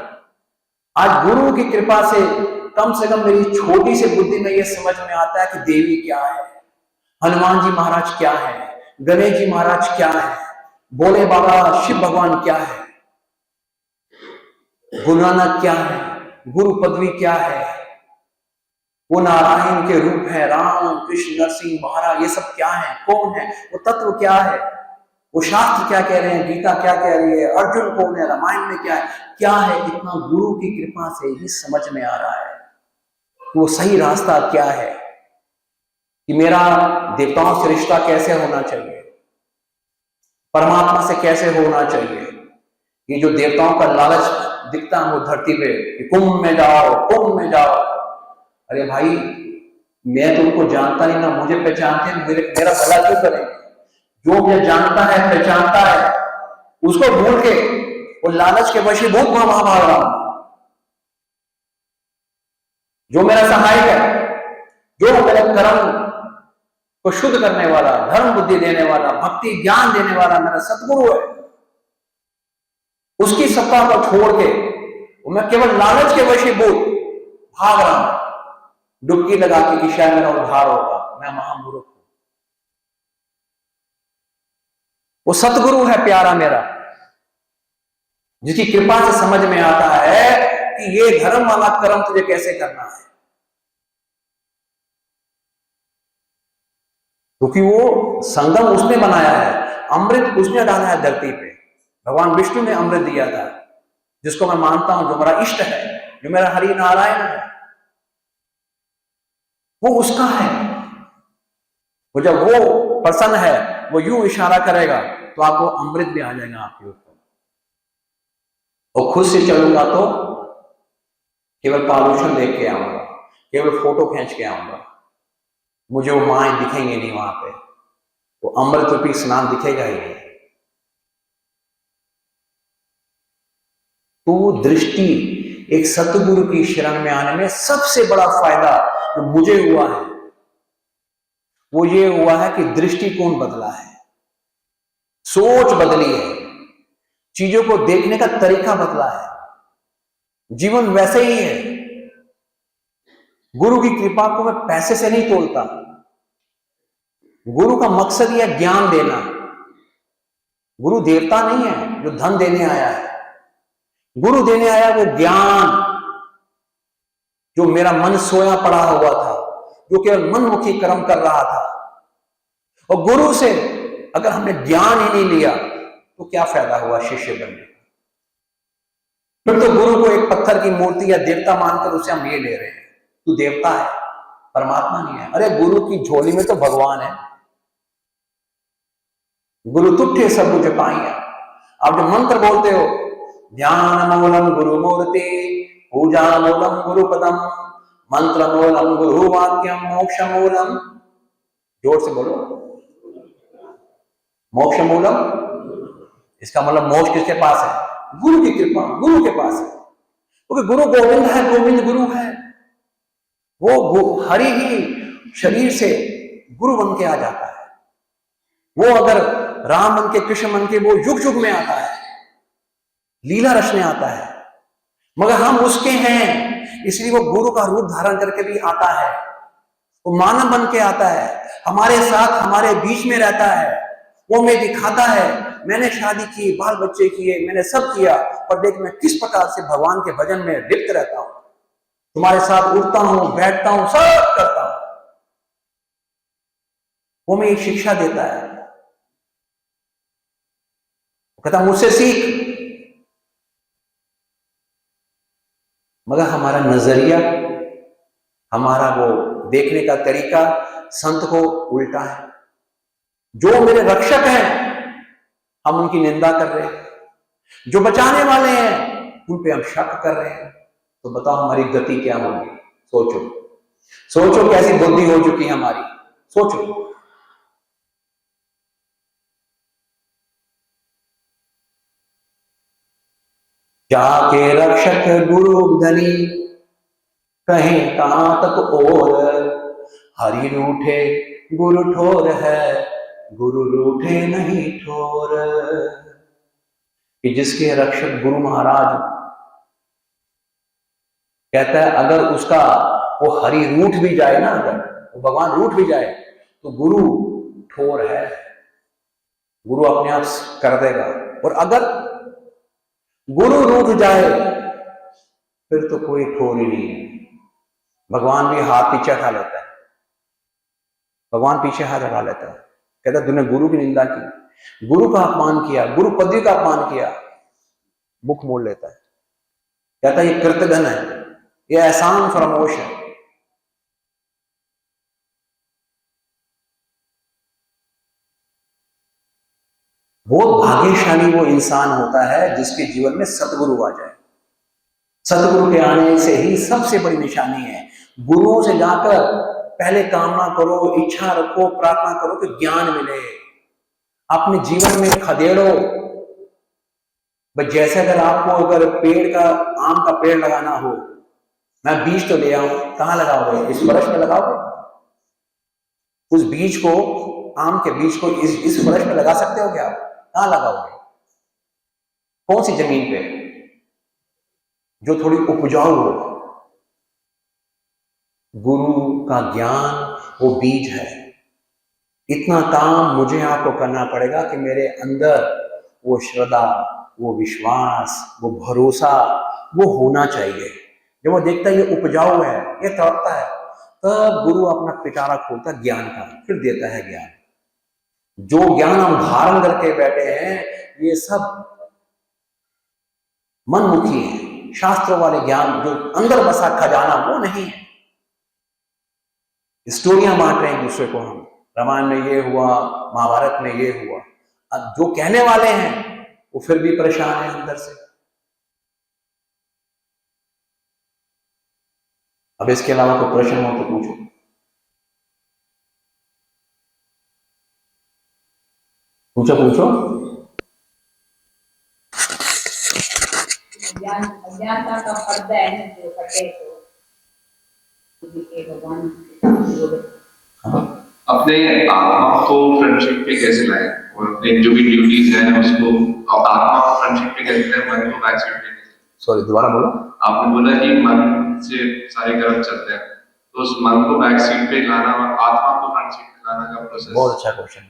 आज गुरु की कृपा से कम मेरी छोटी सी बुद्धि में यह समझ में आता है कि देवी क्या है, हनुमान जी महाराज क्या है, गणेश जी महाराज क्या है, भोले बाबा शिव भगवान क्या है, गुरु नानक क्या है, गुरु पदवी क्या है, वो नारायण के रूप है, राम कृष्ण नरसिंह महाराज, ये सब क्या है, कौन है, वो तत्व क्या है, वो शास्त्र क्या कह रहे हैं, गीता क्या कह रही है, अर्जुन कौन है, रामायण में क्या है। इतना गुरु की कृपा से ही समझ में आ रहा है वो सही रास्ता क्या है, कि मेरा देवताओं से रिश्ता कैसे होना चाहिए, परमात्मा से कैसे होना चाहिए। ये जो देवताओं का लालच दिखता है वो धरती पे कि कुंभ में जाओ, कुंभ में जाओ। अरे भाई, मैं तो उनको जानता नहीं ना, मुझे पहचानते हैं, मेरा भला क्यों करें? जो मुझे जानता है, पहचानता है, उसको भूल के वो लालच के वशीभूत वहां भाग रहा हूं। जो मेरा सहायक है, जो मेरे कर्म को शुद्ध करने वाला, धर्म बुद्धि देने वाला, भक्ति ज्ञान देने वाला मेरा सतगुरु है। उसकी सत्ता को छोड़ के मैं केवल लालच के वशीभूत भाग रहा हूं, डुबकी लगा के कि शायद मेरा उद्धार होगा। मैं महामूर्ख हूं। वो सतगुरु है प्यारा मेरा, जिसकी कृपा से समझ में आता है कि ये धर्म वाला कर्म तुझे कैसे करना है, क्योंकि वो संगम उसने बनाया है, अमृत उसने डाला है धरती पे। भगवान विष्णु ने अमृत दिया था, जिसको मैं मानता हूं जो मेरा इष्ट है, जो मेरा हरि नारायण है, वो उसका है। वो जब वो प्रसन्न है, वो यूं इशारा करेगा तो आपको अमृत भी आ जाएगा आपके ऊपर। और खुद से चलूंगा तो केवल पॉल्यूशन देख के आऊंगा, केवल फोटो खींच के आऊंगा, मुझे वो माएँ दिखेंगे नहीं वहां पे, वो अमृत रूपी स्नान दिखेगा ही नहीं। तो दृष्टि, एक सतगुरु की शरण में आने में सबसे बड़ा फायदा जो मुझे हुआ है वो ये हुआ है कि दृष्टिकोण बदला है, सोच बदली है, चीजों को देखने का तरीका बदला है, जीवन वैसे ही है। गुरु की कृपा को मैं पैसे से नहीं तोलता। गुरु का मकसद यह ज्ञान देना। गुरु देवता नहीं है जो धन देने आया है। गुरु देने आया वो ज्ञान, जो मेरा मन सोया पड़ा हुआ था, जो केवल मनमुखी कर्म कर रहा था। और गुरु से अगर हमने ज्ञान ही नहीं लिया तो क्या फायदा हुआ शिष्य बनने का। फिर तो गुरु को एक पत्थर की मूर्ति या देवता मानकर उसे हम ये ले रहे हैं, तू देवता है, परमात्मा नहीं है। अरे गुरु की झोली में तो भगवान है। गुरु तुठे सब कुछ पाएंगे। आप जो मंत्र बोलते हो, ध्यान मूलम गुरु मूर्ति, पूजा मूलम गुरु पदम, मंत्र मूलम गुरु वाक्यम, मोक्ष मूलम, जोर से बोलो, मोक्ष मूलम। इसका मतलब मोक्ष किसके पास है? गुरु की कृपा, गुरु के पास है। क्योंकि गुरु गोविंद है, गोविंद गुरु है। वो हरि ही शरीर से गुरु बन के आ जाता है। वो अगर राम बन के, कृष्ण बन के, वो युग युग में आता है, लीला रचने आता है। मगर हम उसके हैं, इसलिए वो गुरु का रूप धारण करके भी आता है। वो मानव बन के आता है, हमारे साथ, हमारे बीच में रहता है। वो हमें दिखाता है, मैंने शादी की, बाल बच्चे किए, मैंने सब किया, पर देख मैं किस प्रकार से भगवान के भजन में लिप्त रहता हूं, तुम्हारे साथ उठता हूं, बैठता हूं, सब करता हूं। वो हमें एक शिक्षा देता है, कहता मुझसे सीख। मगर हमारा नजरिया, हमारा वो देखने का तरीका संत को उल्टा है। जो मेरे रक्षक हैं हम उनकी निंदा कर रहे हैं, जो बचाने वाले हैं उन पे हम शक कर रहे हैं। तो बताओ हमारी गति क्या होगी? सोचो, सोचो कैसी बुद्धि हो चुकी है हमारी, सोचो। जाके रक्षक गुरु धनी, कहें कहां तक और, हरि रूठे गुरु ठोर है, गुरु रूठे नहीं ठोर। कि जिसके रक्षक गुरु महाराज, कहता है अगर उसका वो हरि रूठ भी जाए ना, अगर वो भगवान रूठ भी जाए तो गुरु ठोर है, गुरु अपने आप कर देगा। और अगर गुरु रूठ जाए फिर तो कोई ठोर ही नहीं है। भगवान भी हाथ पीछे हटा लेता है, भगवान पीछे हाथ हटा लेता है, कहता है तूने गुरु की निंदा की, गुरु का अपमान किया, गुरु पदवी का अपमान किया, मुख मोड़ लेता है। कहता है ये कृतघ्न है, ये एहसान फरामोश है। बहुत भाग्यशाली वो इंसान होता है जिसके जीवन में सतगुरु आ जाए। सतगुरु के आने से ही सबसे बड़ी निशानी है। गुरुओं से जाकर पहले कामना करो, इच्छा रखो, प्रार्थना करो कि ज्ञान मिले, अपने जीवन में खदेड़ो। जैसे अगर आपको अगर पेड़ का, आम का पेड़ लगाना हो, मैं बीज तो ले आऊं, कहां लगाओगे? इस फर्श में लगाओगे? उस बीज को, आम के बीज को इस फर्श पे लगा सकते हो क्या आप? कहां लगाओगे? कौन सी जमीन पे? जो थोड़ी उपजाऊ हो। गुरु का ज्ञान वो बीज है। इतना काम मुझे आपको करना पड़ेगा कि मेरे अंदर वो श्रद्धा, वो विश्वास, वो भरोसा वो होना चाहिए। जब वो देखता है ये उपजाऊ है, ये तड़पता है, तब गुरु अपना पिटारा खोलता ज्ञान का, फिर देता है ज्ञान। जो ज्ञान हम धारण करके बैठे हैं ये सब मनमुखी है। शास्त्रों वाले ज्ञान जो अंदर बसा खजाना वो नहीं है। स्टोरियां बांट रहे हैं एक दूसरे को, हम रामायण में ये हुआ, महाभारत में ये हुआ। अब जो कहने वाले हैं वो फिर भी परेशान है अंदर से। अब इसके अलावा कोई प्रश्न हो तो पूछो। पूछो। अज्ञानता का पर्दा है जो हटे तो भगवान अपने आत्मा को फ्रेंडशिप पे कैसे लाए, और अपने जो भी ड्यूटीज है उसको आत्मा को फ्रेंडशिप पे कैसे लाए, मन को बैक साइड पे। सॉरी, दोबारा बोलो। आपने बोला कि मन से सारे कर्म चलते हैं, तो उस मन को बैक सीट पे लाना और आत्मा को फ्रंट सीट पे लाना का प्रोसेस। बहुत अच्छा क्वेश्चन।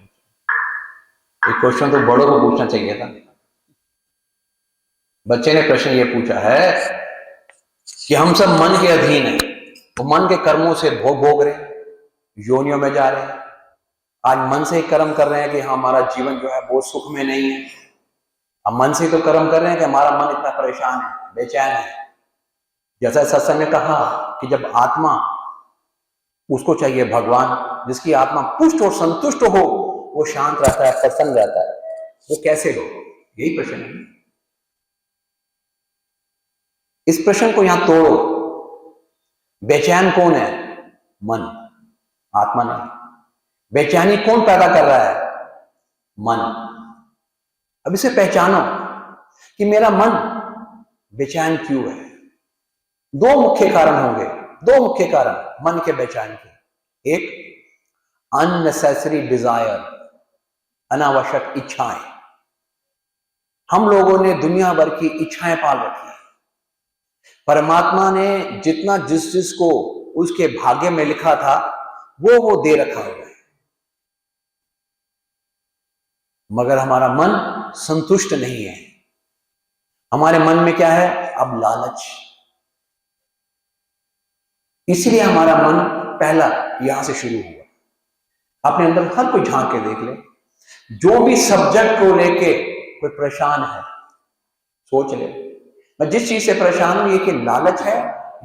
ये क्वेश्चन तो बड़ों को पूछना चाहिए था। बच्चे ने प्रश्न ये पूछा है कि हम सब मन के अधीन हैं, वो मन के कर्मों से भोग रहे हैं, योनियों में जा रहे हैं। आज मन से ही कर्म कर रहे हैं कि हमारा जीवन जो है वो सुख में नहीं है। हम मन से तो कर्म कर रहे हैं कि हमारा मन इतना परेशान है, बेचैन है। जैसा सत्संग ने कहा कि जब आत्मा, उसको चाहिए भगवान, जिसकी आत्मा पुष्ट और संतुष्ट हो वो शांत रहता है, प्रसन्न रहता है। वो कैसे हो? यही प्रश्न है। इस प्रश्न को यहां तोड़ो। बेचैन कौन है? मन, आत्मा नहीं। बेचैनी कौन पैदा कर रहा है? मन। अब इसे पहचानो कि मेरा मन बेचैन क्यों है। दो मुख्य कारण होंगे, दो मुख्य कारण मन के बेचैन के। एक, अननेसेसरी डिजायर, अनावश्यक इच्छाएं। हम लोगों ने दुनिया भर की इच्छाएं पाल रखी है। परमात्मा ने जितना जिस को उसके भाग्य में लिखा था वो दे रखा हुआ है, मगर हमारा मन संतुष्ट नहीं है। हमारे मन में क्या है? अब लालच। इसलिए हमारा मन पहला यहां से शुरू हुआ। अपने अंदर हर कोई झांक के देख ले, जो भी सब्जेक्ट को लेके कोई परेशान है, सोच ले मैं जिस चीज से परेशान हूं, ये कि लालच है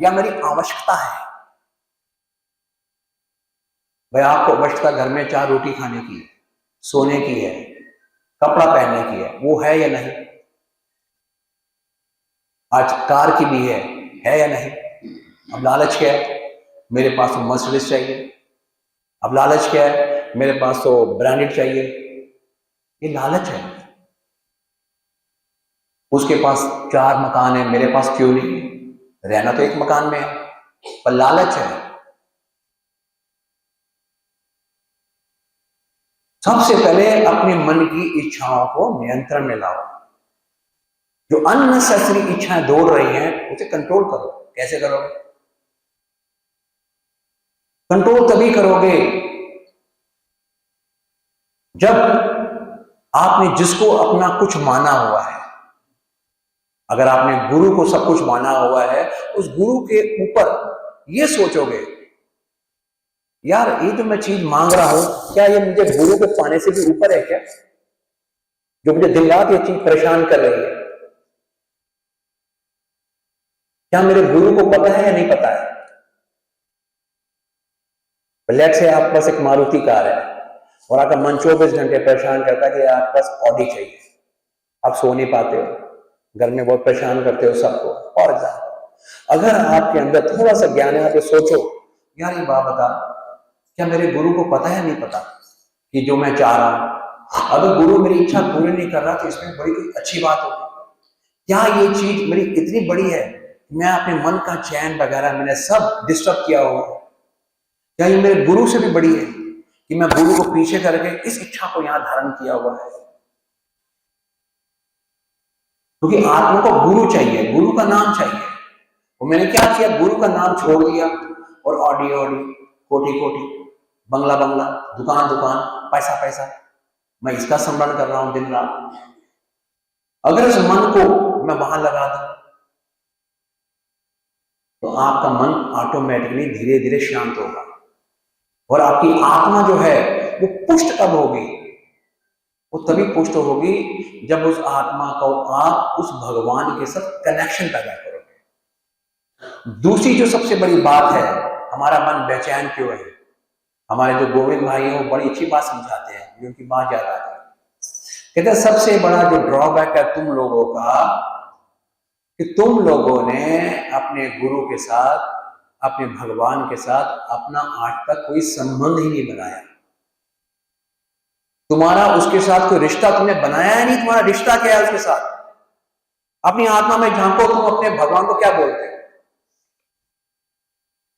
या मेरी आवश्यकता है। भाई आपको आवश्यकता घर में 4 रोटी खाने की, सोने की है, कपड़ा पहनने की है, वो है या नहीं? आज कार की भी है या नहीं? अब लालच क्या है? मेरे पास तो मर्सिडीज चाहिए। अब लालच क्या है? मेरे पास तो ब्रांडेड चाहिए। ये लालच है। उसके पास 4 मकान है, मेरे पास क्यों नहीं? रहना तो एक मकान में है, पर लालच है। सबसे पहले अपने मन की इच्छाओं को नियंत्रण में लाओ। जो अननेसेसरी इच्छाएं दौड़ रही हैं उसे कंट्रोल करो। कैसे करोगे? कंट्रोल तभी करोगे जब आपने जिसको अपना कुछ माना हुआ है, अगर आपने गुरु को सब कुछ माना हुआ है, उस गुरु के ऊपर ये सोचोगे, यार ये जो मैं चीज मांग रहा हूं, क्या ये मुझे गुरु को पाने से भी ऊपर है क्या? जो मुझे दिन रात ये चीज परेशान कर रही है, क्या मेरे गुरु को पता है या नहीं पता है? लेट से आपके पास एक मारुति कार है और आपका मन 24 घंटे परेशान करता है कि आपके पास ऑडी चाहिए, आप सो नहीं पाते हो, घर में बहुत परेशान करते हो सबको। और अगर आपके अंदर थोड़ा सा ज्ञान है, आप ये सोचो, यार ये बात बता, क्या मेरे गुरु को पता है नहीं पता कि जो मैं चाह रहा हूं? अगर गुरु मेरी इच्छा पूरी नहीं कर रहा तो इसमें बड़ी कोई अच्छी बात होगी क्या? ये चीज मेरी इतनी बड़ी है, मैं अपने मन का चैन वगैरह मैंने सब डिस्टर्ब किया हुआ, क्या ये मेरे गुरु से भी बड़ी है? कि मैं गुरु को पीछे करके इस इच्छा को यहां धारण किया हुआ है, क्योंकि आत्मा को गुरु चाहिए, गुरु का नाम चाहिए। तो मैंने क्या किया, गुरु का नाम छोड़ दिया और ऑडी ऑडी, कोटी कोटी, बंगला बंगला, दुकान दुकान, पैसा पैसा, मैं इसका स्मरण कर रहा हूं दिन रात। अगर इस मन को मैं वहां लगा दूं तो आपका मन ऑटोमेटिकली धीरे धीरे शांत होगा और आपकी आत्मा जो है वो पुष्ट कब होगी, वो तभी पुष्ट होगी जब उस आत्मा को आप उस भगवान के साथ कनेक्शन पैदा करोगे। दूसरी जो सबसे बड़ी बात है, हमारा मन बेचैन क्यों है? हमारे जो गोविंद भाई हैं वो बड़ी अच्छी बात समझाते हैं, उनकी बात याद आती है। कहते हैं सबसे बड़ा जो ड्रॉबैक है तुम लोगों का, कि तुम लोगों ने अपने गुरु के साथ, अपने भगवान के साथ अपना आज तक कोई संबंध ही नहीं बनाया। तुम्हारा उसके साथ कोई रिश्ता तुमने बनाया ही नहीं। तुम्हारा रिश्ता क्या है उसके साथ? अपनी आत्मा में झांको, तुम अपने भगवान को क्या बोलते हो?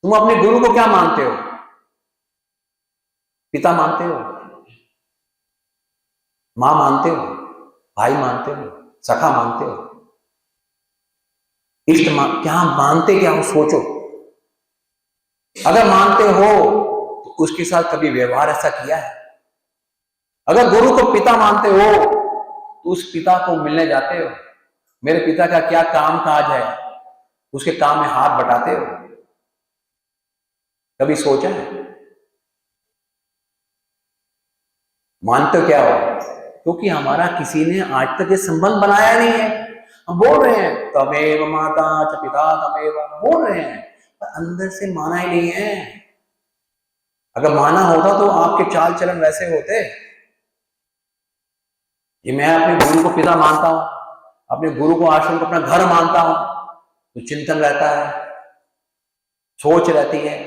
तुम अपने गुरु को क्या मानते हो? पिता मानते हो, मां मानते हो, भाई मानते हो, सखा मानते हो, इष्ट क्या मानते, क्या हो सोचो। अगर मानते हो तो उसके साथ कभी व्यवहार ऐसा किया है? अगर गुरु को पिता मानते हो तो उस पिता को मिलने जाते हो? मेरे पिता का क्या काम काज है, उसके काम में हाथ बटाते हो? कभी सोचा है? मानते हो क्या हो? क्योंकि हमारा किसी ने आज तक ये संबंध बनाया नहीं है। हम बोल रहे हैं तमेव माता च पिता तमेव, बोल रहे हैं, पर अंदर से माना ही नहीं है। अगर माना होता तो आपके चाल चलन वैसे होते। ये मैं अपने गुरु को पिता मानता हूं, अपने गुरु को आश्रम को अपना घर मानता हूं, तो चिंतन रहता है, सोच रहती है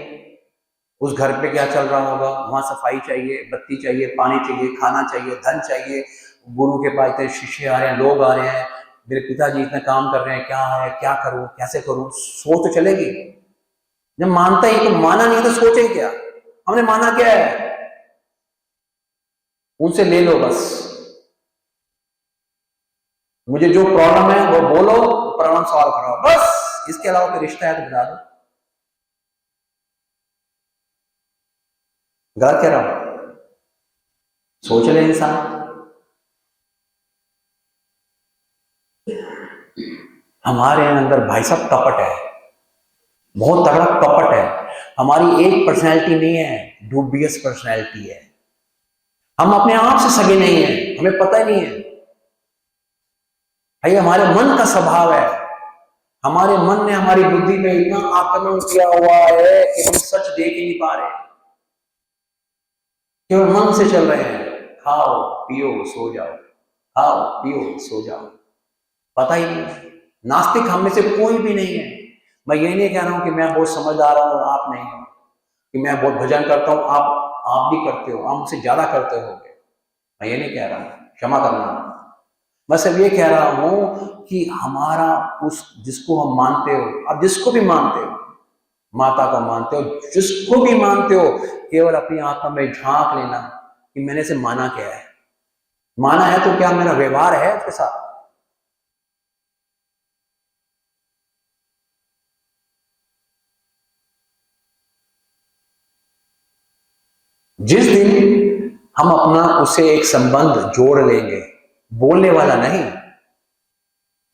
उस घर पे क्या चल रहा होगा, वहां सफाई चाहिए, बत्ती चाहिए, पानी चाहिए, खाना चाहिए, धन चाहिए। गुरु के पास इतने शिष्य आ रहे हैं, लोग आ रहे हैं, मेरे पिताजी इतना काम कर रहे हैं, क्या है, क्या करूं, कैसे करूं, सोच तो चलेगी। जब मानता ही तो माना नहीं तो सोचे क्या? हमने माना क्या है? उनसे ले लो बस, मुझे जो प्रॉब्लम है वो बोलो, प्रॉब्लम सॉल्व करो बस। इसके अलावा कोई रिश्ता है तो बता दो। गलत कह रहा हूं? सोच ले इंसान। हमारे अंदर भाई साहब कपट है, बहुत तगड़ा कपट है। हमारी एक पर्सनैलिटी नहीं है, डूबियस पर्सनैलिटी है। हम अपने आप से सगे नहीं है, हमें पता ही नहीं है। भाई हमारे मन का स्वभाव है, हमारे मन ने हमारी बुद्धि में इतना आक्रमण किया हुआ है कि हम सच देख ही नहीं पा रहे, केवल मन से चल रहे हैं। खाओ पियो सो जाओ, खाओ पियो सो जाओ, पता ही नहीं। नास्तिक हम में से कोई भी नहीं है। मैं ये नहीं कह रहा हूं कि मैं बहुत समझदार हूं और आप नहीं हो, कि मैं बहुत भजन करता हूं, आप भी करते हो, आप मुझसे ज्यादा करते होगे, मैं ये नहीं कह रहा हूं, क्षमा करना। मैं सिर्फ ये कह रहा हूं कि हमारा उस जिसको हम मानते हो, आप जिसको भी मानते हो, माता को मानते हो, जिसको भी मानते हो, केवल अपनी आत्मा में झांक लेना कि मैंने इसे माना क्या है। माना है तो क्या मेरा व्यवहार है उसके साथ? जिस दिन हम अपना उसे एक संबंध जोड़ लेंगे, बोलने वाला नहीं।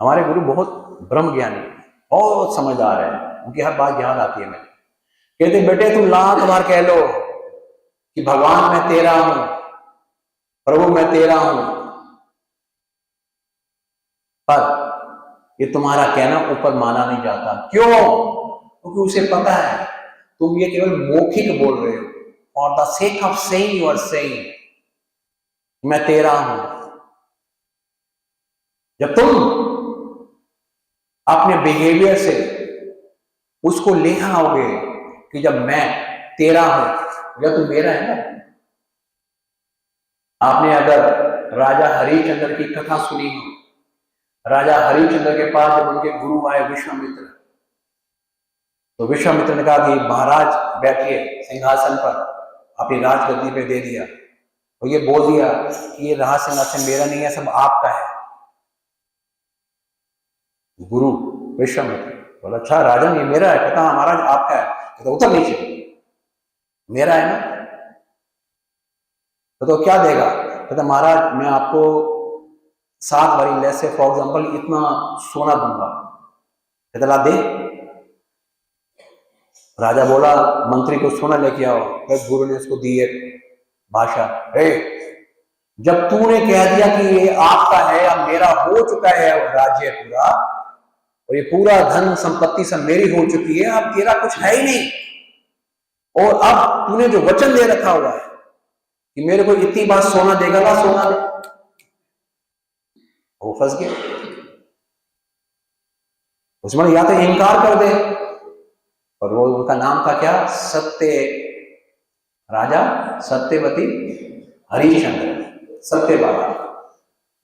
हमारे गुरु बहुत ब्रह्म ज्ञानी, बहुत समझदार है, उनकी हर बात याद आती है। मैंने कहते बेटे तुम लाख बार कह लो कि भगवान मैं तेरा हूं, प्रभु मैं तेरा हूं, पर ये तुम्हारा कहना ऊपर माना नहीं जाता। क्यों? क्योंकि उसे पता है तुम ये केवल मौखिक बोल रहे हो, for the sake of saying you are saying मैं तेरा हूं। जब तुम अपने बिहेवियर से उसको ले आओगे कि जब मैं तेरा हूं या तू मेरा है ना। आपने अगर राजा हरिश्चंद्र की कथा सुनी हो, राजा हरिश्चंद्र के पास जब उनके गुरु आए विश्वामित्र, तो विश्वामित्र ने कहा कि महाराज बैठिए सिंहासन पर, अपनी राजगद्दी पे दे दिया और ये बोल दिया कि ये राज सिंहासन मेरा नहीं है, सब आपका है। गुरु विश्वामित्र बोला, अच्छा राजन ये मेरा है? कहता हाँ महाराज आपका है। कहता उतर नीचे, मेरा है ना। तो क्या देगा? कहता महाराज मैं आपको 7 बारी लेस से फॉर एग्जाम्पल इतना सोना दूंगा। कहता ला दे। राजा बोला मंत्री को सोना लेके आओ। फिर गुरु ने उसको दी एक भाषा, जब तूने कह दिया कि ये आपका है, अब मेरा हो चुका है राज्य पूरा, और ये पूरा धन संपत्ति सब मेरी हो चुकी है, अब तेरा कुछ है ही नहीं, और अब तूने जो वचन दे रखा हुआ है कि मेरे को इतनी बार सोना देगा, ला सोना दे। वो फंस गया। उसमें या तो इनकार कर दे, और वो उनका नाम था क्या? सत्य, राजा सत्यवती हरिश्चंद्र, सत्य बाबा।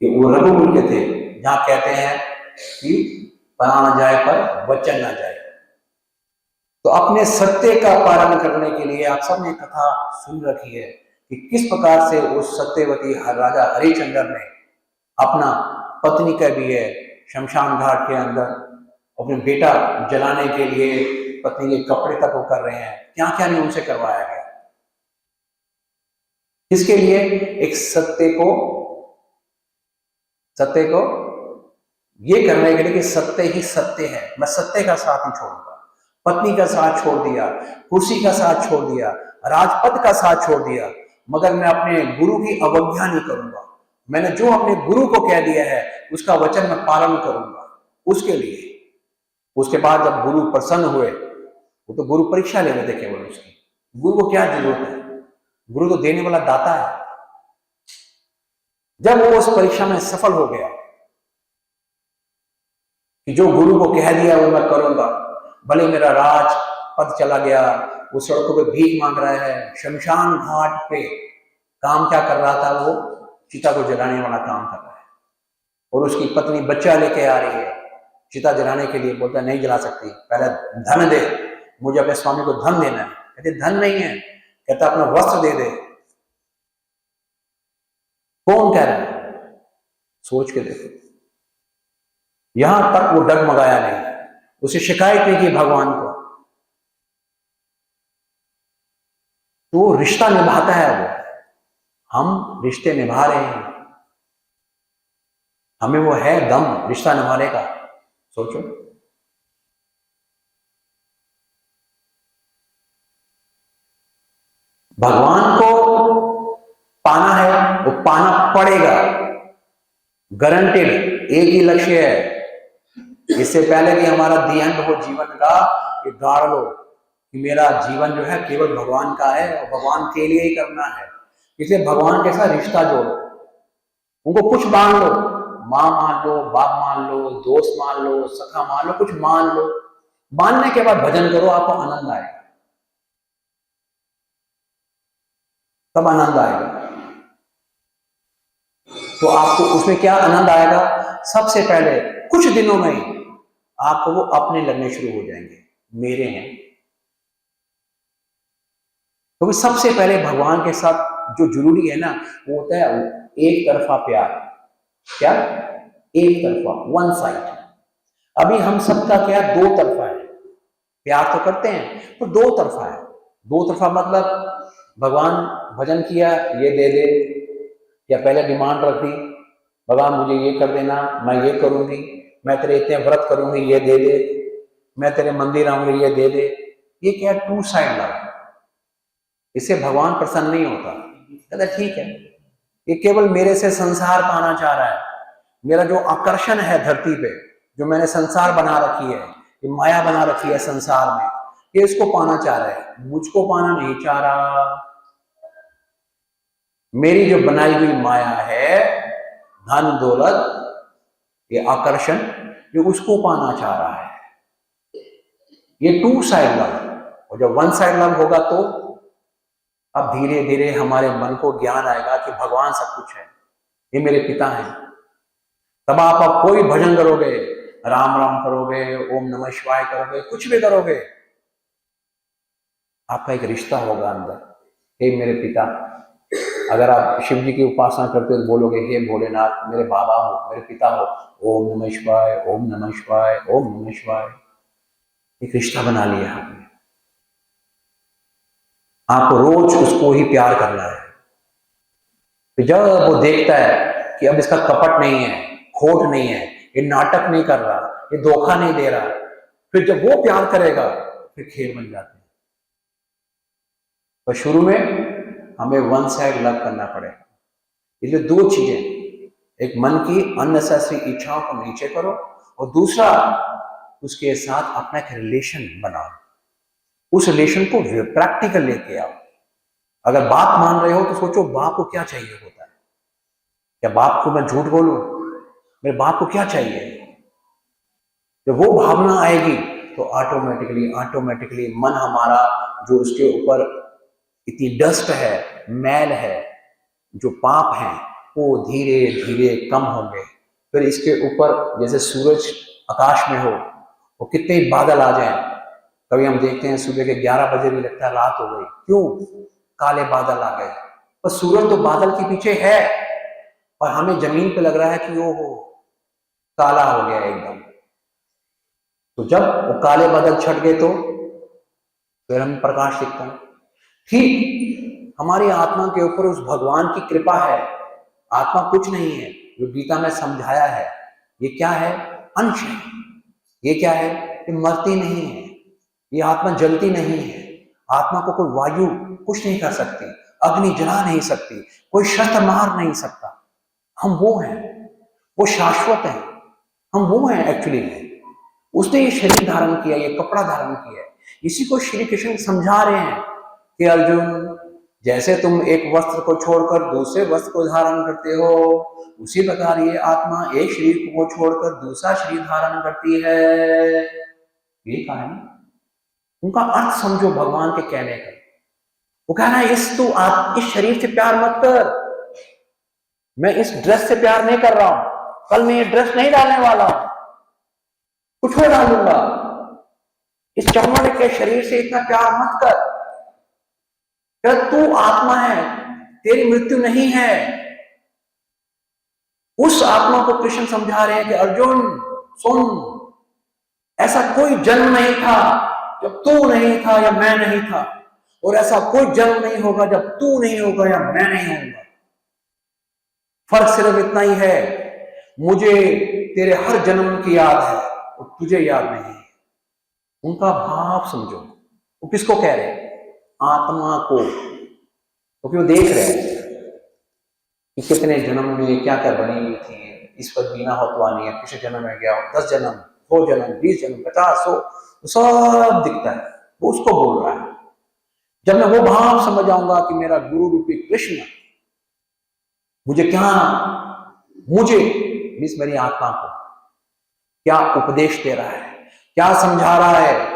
ये वो रघुकुल के थे, जहां कहते हैं कि पना न जाए पर वचन ना जाए। तो अपने सत्य का पालन करने के लिए आप सबने कथा सुन रखी है कि किस प्रकार से उस सत्यवती राजा हरिश्चंद्र ने अपना पत्नी का भी है शमशान घाट के अंदर अपने बेटा जलाने के लिए पत्नी के कपड़े तक वो कर रहे हैं, क्या क्या नहीं उनसे करवाया गया। किसके लिए? एक सत्य को ये करने के लिए कि सत्य ही सत्य है, मैं सत्य का साथ नहीं छोड़ूंगा। पत्नी का साथ छोड़ दिया, कुर्सी का साथ छोड़ दिया, राजपद का साथ छोड़ दिया, मगर मैं अपने गुरु की अवज्ञा नहीं करूंगा। मैंने जो अपने गुरु को कह दिया है उसका वचन मैं पालन करूंगा उसके लिए। उसके बाद जब गुरु प्रसन्न हुए, वो तो गुरु परीक्षा ले रहे थे केवल उसकी, गुरु को क्या जरूरत है, गुरु तो देने वाला दाता है। जब वो उस परीक्षा में सफल हो गया कि जो गुरु को कह दिया वो मैं करूंगा, भले मेरा राज पद चला गया, वो सड़कों पे भीख मांग रहा है, शमशान घाट पे काम क्या कर रहा था, वो चिता को जलाने वाला काम कर रहा है, और उसकी पत्नी बच्चा लेके आ रही है चिता जलाने के लिए। बोलता नहीं जला सकती, पहले धन दे, मुझे अपने स्वामी को धन देना है। कहते धन नहीं है। कहता अपना वस्त्र दे दे। कौन कह रहा है? सोच के देखो। यहां तक वो डगमगाया नहीं, उसे शिकायत नहीं की भगवान को, तो वो रिश्ता निभाता है। वो हम रिश्ते निभा रहे हैं, हमें वो है दम रिश्ता निभाने का। सोचो, भगवान को पाना है, वो पाना पड़ेगा, गारंटेड। एक ही लक्ष्य है, इससे पहले कि हमारा देहांत हो जीवन का, ये गाड़ लो कि मेरा जीवन जो है केवल भगवान का है और भगवान के लिए ही करना है। इसलिए भगवान के साथ रिश्ता जोड़ो, उनको कुछ मान लो, माँ मान लो, बाप मान लो, दोस्त मान लो, सखा मान लो, कुछ मान लो। मानने के बाद भजन करो, आपको आनंद आएगा, तब आनंद आएगा। तो आपको उसमें क्या आनंद आएगा? सबसे पहले कुछ दिनों में ही आपको वो अपने लगने शुरू हो जाएंगे, मेरे हैं। तो सबसे पहले भगवान के साथ जो जरूरी है ना, वो होता है एक तरफा प्यार। क्या? एक तरफा, वन साइड। अभी हम सबका क्या? दो तरफा है। प्यार तो करते हैं पर दो तरफा है। दो तरफा मतलब भगवान भजन किया, ये दे दे, या पहले डिमांड रख दी, भगवान मुझे ये कर देना, मैं ये करूंगी, मैं तेरे इतने व्रत करूंगी, ये दे दे, मैं तेरे मंदिर आऊंगी, ये दे दे। ये क्या? Two side love. इससे भगवान प्रसन्न नहीं होता। कहता ठीक है, ये केवल मेरे से संसार पाना चाह रहा है, मेरा जो आकर्षण है धरती पे, जो मैंने संसार बना रखी है, ये माया बना रखी है संसार में, ये इसको पाना चाह रहा है, मुझको पाना नहीं चाह रहा। मेरी जो बनाई हुई माया है, धन दौलत, ये आकर्षण, ये उसको पाना चाह रहा है। ये टू साइड लव। और जब वन साइड लव होगा तो अब धीरे धीरे हमारे मन को ज्ञान आएगा कि भगवान सब कुछ है, ये मेरे पिता हैं। तब आप कोई भजन करोगे, राम राम करोगे, ओम नमः शिवाय करोगे, कुछ भी करोगे, आपका एक रिश्ता होगा अंदर, हे मेरे पिता, अगर आप शिव जी की उपासना करते हो तो बोलोगे हे भोलेनाथ मेरे बाबा हो, मेरे पिता हो, ओम नमः शिवाय, ओम नमः शिवाय, ओम नमः शिवाय। एक रिश्ता बना लिया आपने। आपको रोज उसको ही प्यार करना है। तो जब वो देखता है कि अब इसका कपट नहीं है, खोट नहीं है, ये नाटक नहीं कर रहा, ये धोखा नहीं दे रहा, फिर जब वो प्यार करेगा फिर खेल बन जाते हैं। तो शुरू में हमें वन साइड लव करना पड़ेगा। ये जो दो चीजें, एक मन की अननेसेसरी इच्छाओं को नीचे करो और दूसरा उसके साथ अपना एक रिलेशन बनाओ। उस रिलेशन को प्रैक्टिकल लेके आओ। अगर बाप मान रहे हो तो सोचो बाप को क्या चाहिए होता है। क्या बाप को मैं झूठ बोलूं? मेरे बाप को क्या चाहिए? जब वो भावना आएगी तो ऑटोमेटिकली मन हमारा जो उसके ऊपर इतनी डस्ट है, मैल है, जो पाप हैं, वो धीरे धीरे कम होंगे। फिर इसके ऊपर जैसे सूरज आकाश में हो, वो कितने बादल आ जाएं, कभी हम देखते हैं सुबह के 11 बजे भी लगता है रात हो गई। क्यों? काले बादल आ गए। पर सूरज तो बादल के पीछे है और हमें जमीन पे लग रहा है कि वो काला हो गया एकदम। तो जब वो काले बादल छट गए तो फिर हम प्रकाश दिखता है। ठीक हमारी आत्मा के ऊपर उस भगवान की कृपा है। आत्मा कुछ नहीं है, जो गीता में समझाया है। ये क्या है? अंश है। ये क्या है? ये मरती नहीं है, ये आत्मा जलती नहीं है। आत्मा को कोई वायु कुछ नहीं कर सकती, अग्नि जला नहीं सकती, कोई शस्त्र मार नहीं सकता। हम वो हैं, वो शाश्वत हैं, हम वो हैं एक्चुअली में। उसने ये शरीर धारण किया, ये कपड़ा धारण किया है। इसी को श्री कृष्ण समझा रहे हैं कि अर्जुन, जैसे तुम एक वस्त्र को छोड़कर दूसरे वस्त्र को धारण करते हो, उसी प्रकार ये आत्मा एक शरीर को छोड़कर दूसरा शरीर धारण करती है। ये कहानी, उनका अर्थ समझो भगवान के कहने का। वो कह रहा है इस शरीर से प्यार मत कर। मैं इस ड्रेस से प्यार नहीं कर रहा हूं, कल मैं ये ड्रेस नहीं डालने वाला हूं, कुछ और डालूंगा। इस चमड़े के शरीर से इतना प्यार मत कर। तू आत्मा है, तेरी मृत्यु नहीं है। उस आत्मा को कृष्ण समझा रहे हैं कि अर्जुन सुन, ऐसा कोई जन्म नहीं था जब तू नहीं था या मैं नहीं था, और ऐसा कोई जन्म नहीं होगा जब तू नहीं होगा या मैं नहीं होऊंगा। फर्क सिर्फ इतना ही है, मुझे तेरे हर जन्म की याद है और तुझे याद नहीं है। उनका भाव समझो। वो किसको कह रहे हैं? आत्मा को। क्योंकि वो देख रहे हैं कि कितने जन्म में क्या क्या बनी हुई थी। इस पर बीना होतवानी है, पिछले जन्म में गया 10 जन्म, 100 जन्म, 20 जन्म, 50, 100, तो सब दिखता है। वो उसको बोल रहा है। जब मैं वो भाव समझ आऊंगा कि मेरा गुरु रूपी कृष्ण मुझे मीन्स मेरी आत्मा को क्या उपदेश दे रहा है, क्या समझा रहा है।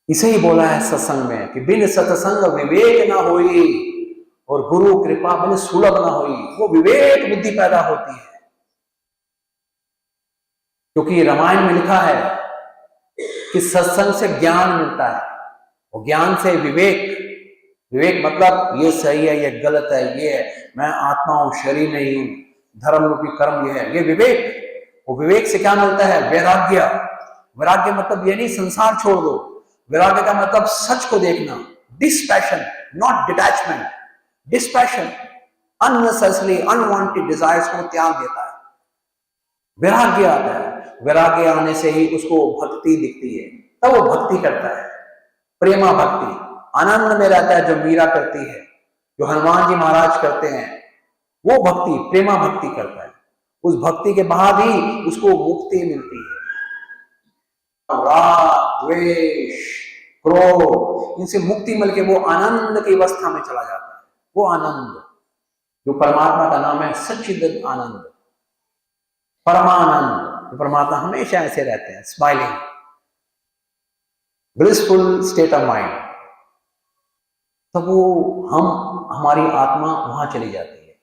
इसे ही बोला है सत्संग में कि बिन सत्संग विवेक ना होई और गुरु कृपा बिन सुलभ ना होई। वो विवेक बुद्धि पैदा होती है। क्योंकि रामायण में लिखा है कि सत्संग से ज्ञान मिलता है और ज्ञान से विवेक मतलब ये सही है, ये गलत है, ये है, मैं आत्मा हूं, शरीर नहीं हूं, धर्म रूपी कर्म ये है, ये विवेक। वो विवेक से क्या मिलता है? वैराग्य मतलब ये नहीं संसार छोड़ दो। वैराग्य का मतलब सच को देखना, dispassion, not detachment. Dispassion unnecessary unwanted desires को त्याग देता है। वैराग्य आता है, वैराग्य आने से ही उसको भक्ति दिखती है, तब वो भक्ति करता है। प्रेमा भक्ति आनंद में रहता है, जो मीरा करती है, जो हनुमान जी महाराज करते हैं, वो भक्ति प्रेमा भक्ति करता है। उस भक्ति के बाद ही उसको मुक्ति मिलती है। राग, द्वेष, क्रोध, इनसे मुक्ति मिल के वो आनंद की अवस्था में चला जाता है। वो आनंद जो परमात्मा का नाम है सच्चिदानंद आनंद, परमानंद। परमात्मा हमेशा ऐसे रहते हैं, smiling, blissful state of mind. तब वो हमारी आत्मा वहां चली जाती है।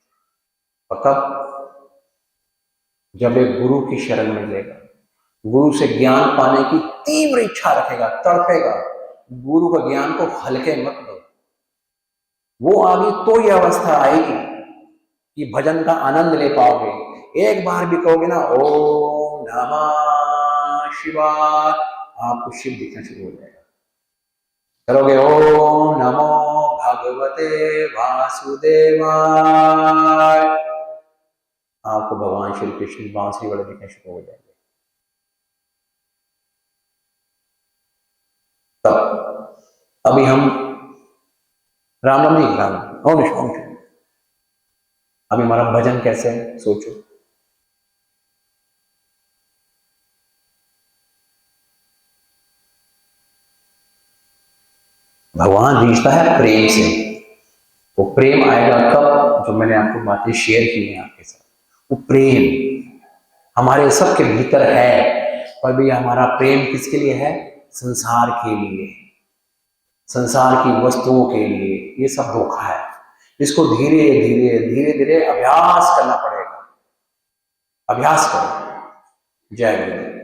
और कब? जब एक गुरु की शरण में लेगा, गुरु से ज्ञान पाने की तीव्र इच्छा रखेगा, तड़पेगा, गुरु का ज्ञान को हल्के मत लो। वो आगे तो ये अवस्था आएगी कि भजन का आनंद ले पाओगे। एक बार भी कहोगे ना ओम नमः शिवाय, आपको शिव दिखना शुरू हो जाएगा। करोगे ओम नमो भगवते वासुदेवाय, आपको भगवान श्री कृष्ण बांसुरी वाले दिखने शुरू हो जाएंगे। तब अभी हम राम राम नहीं, राम ओम ओम, अभी हमारा भजन कैसे है सोचो। भगवान रिश्ता है प्रेम से। वो प्रेम आएगा कब, जो मैंने आपको बातें शेयर की हैं आपके साथ, वो प्रेम हमारे सबके भीतर है। पर भी हमारा प्रेम किसके लिए है? संसार के लिए, संसार की वस्तुओं के लिए। ये सब धोखा है। इसको धीरे धीरे धीरे धीरे अभ्यास करना पड़ेगा। अभ्यास करो। जय गुरु।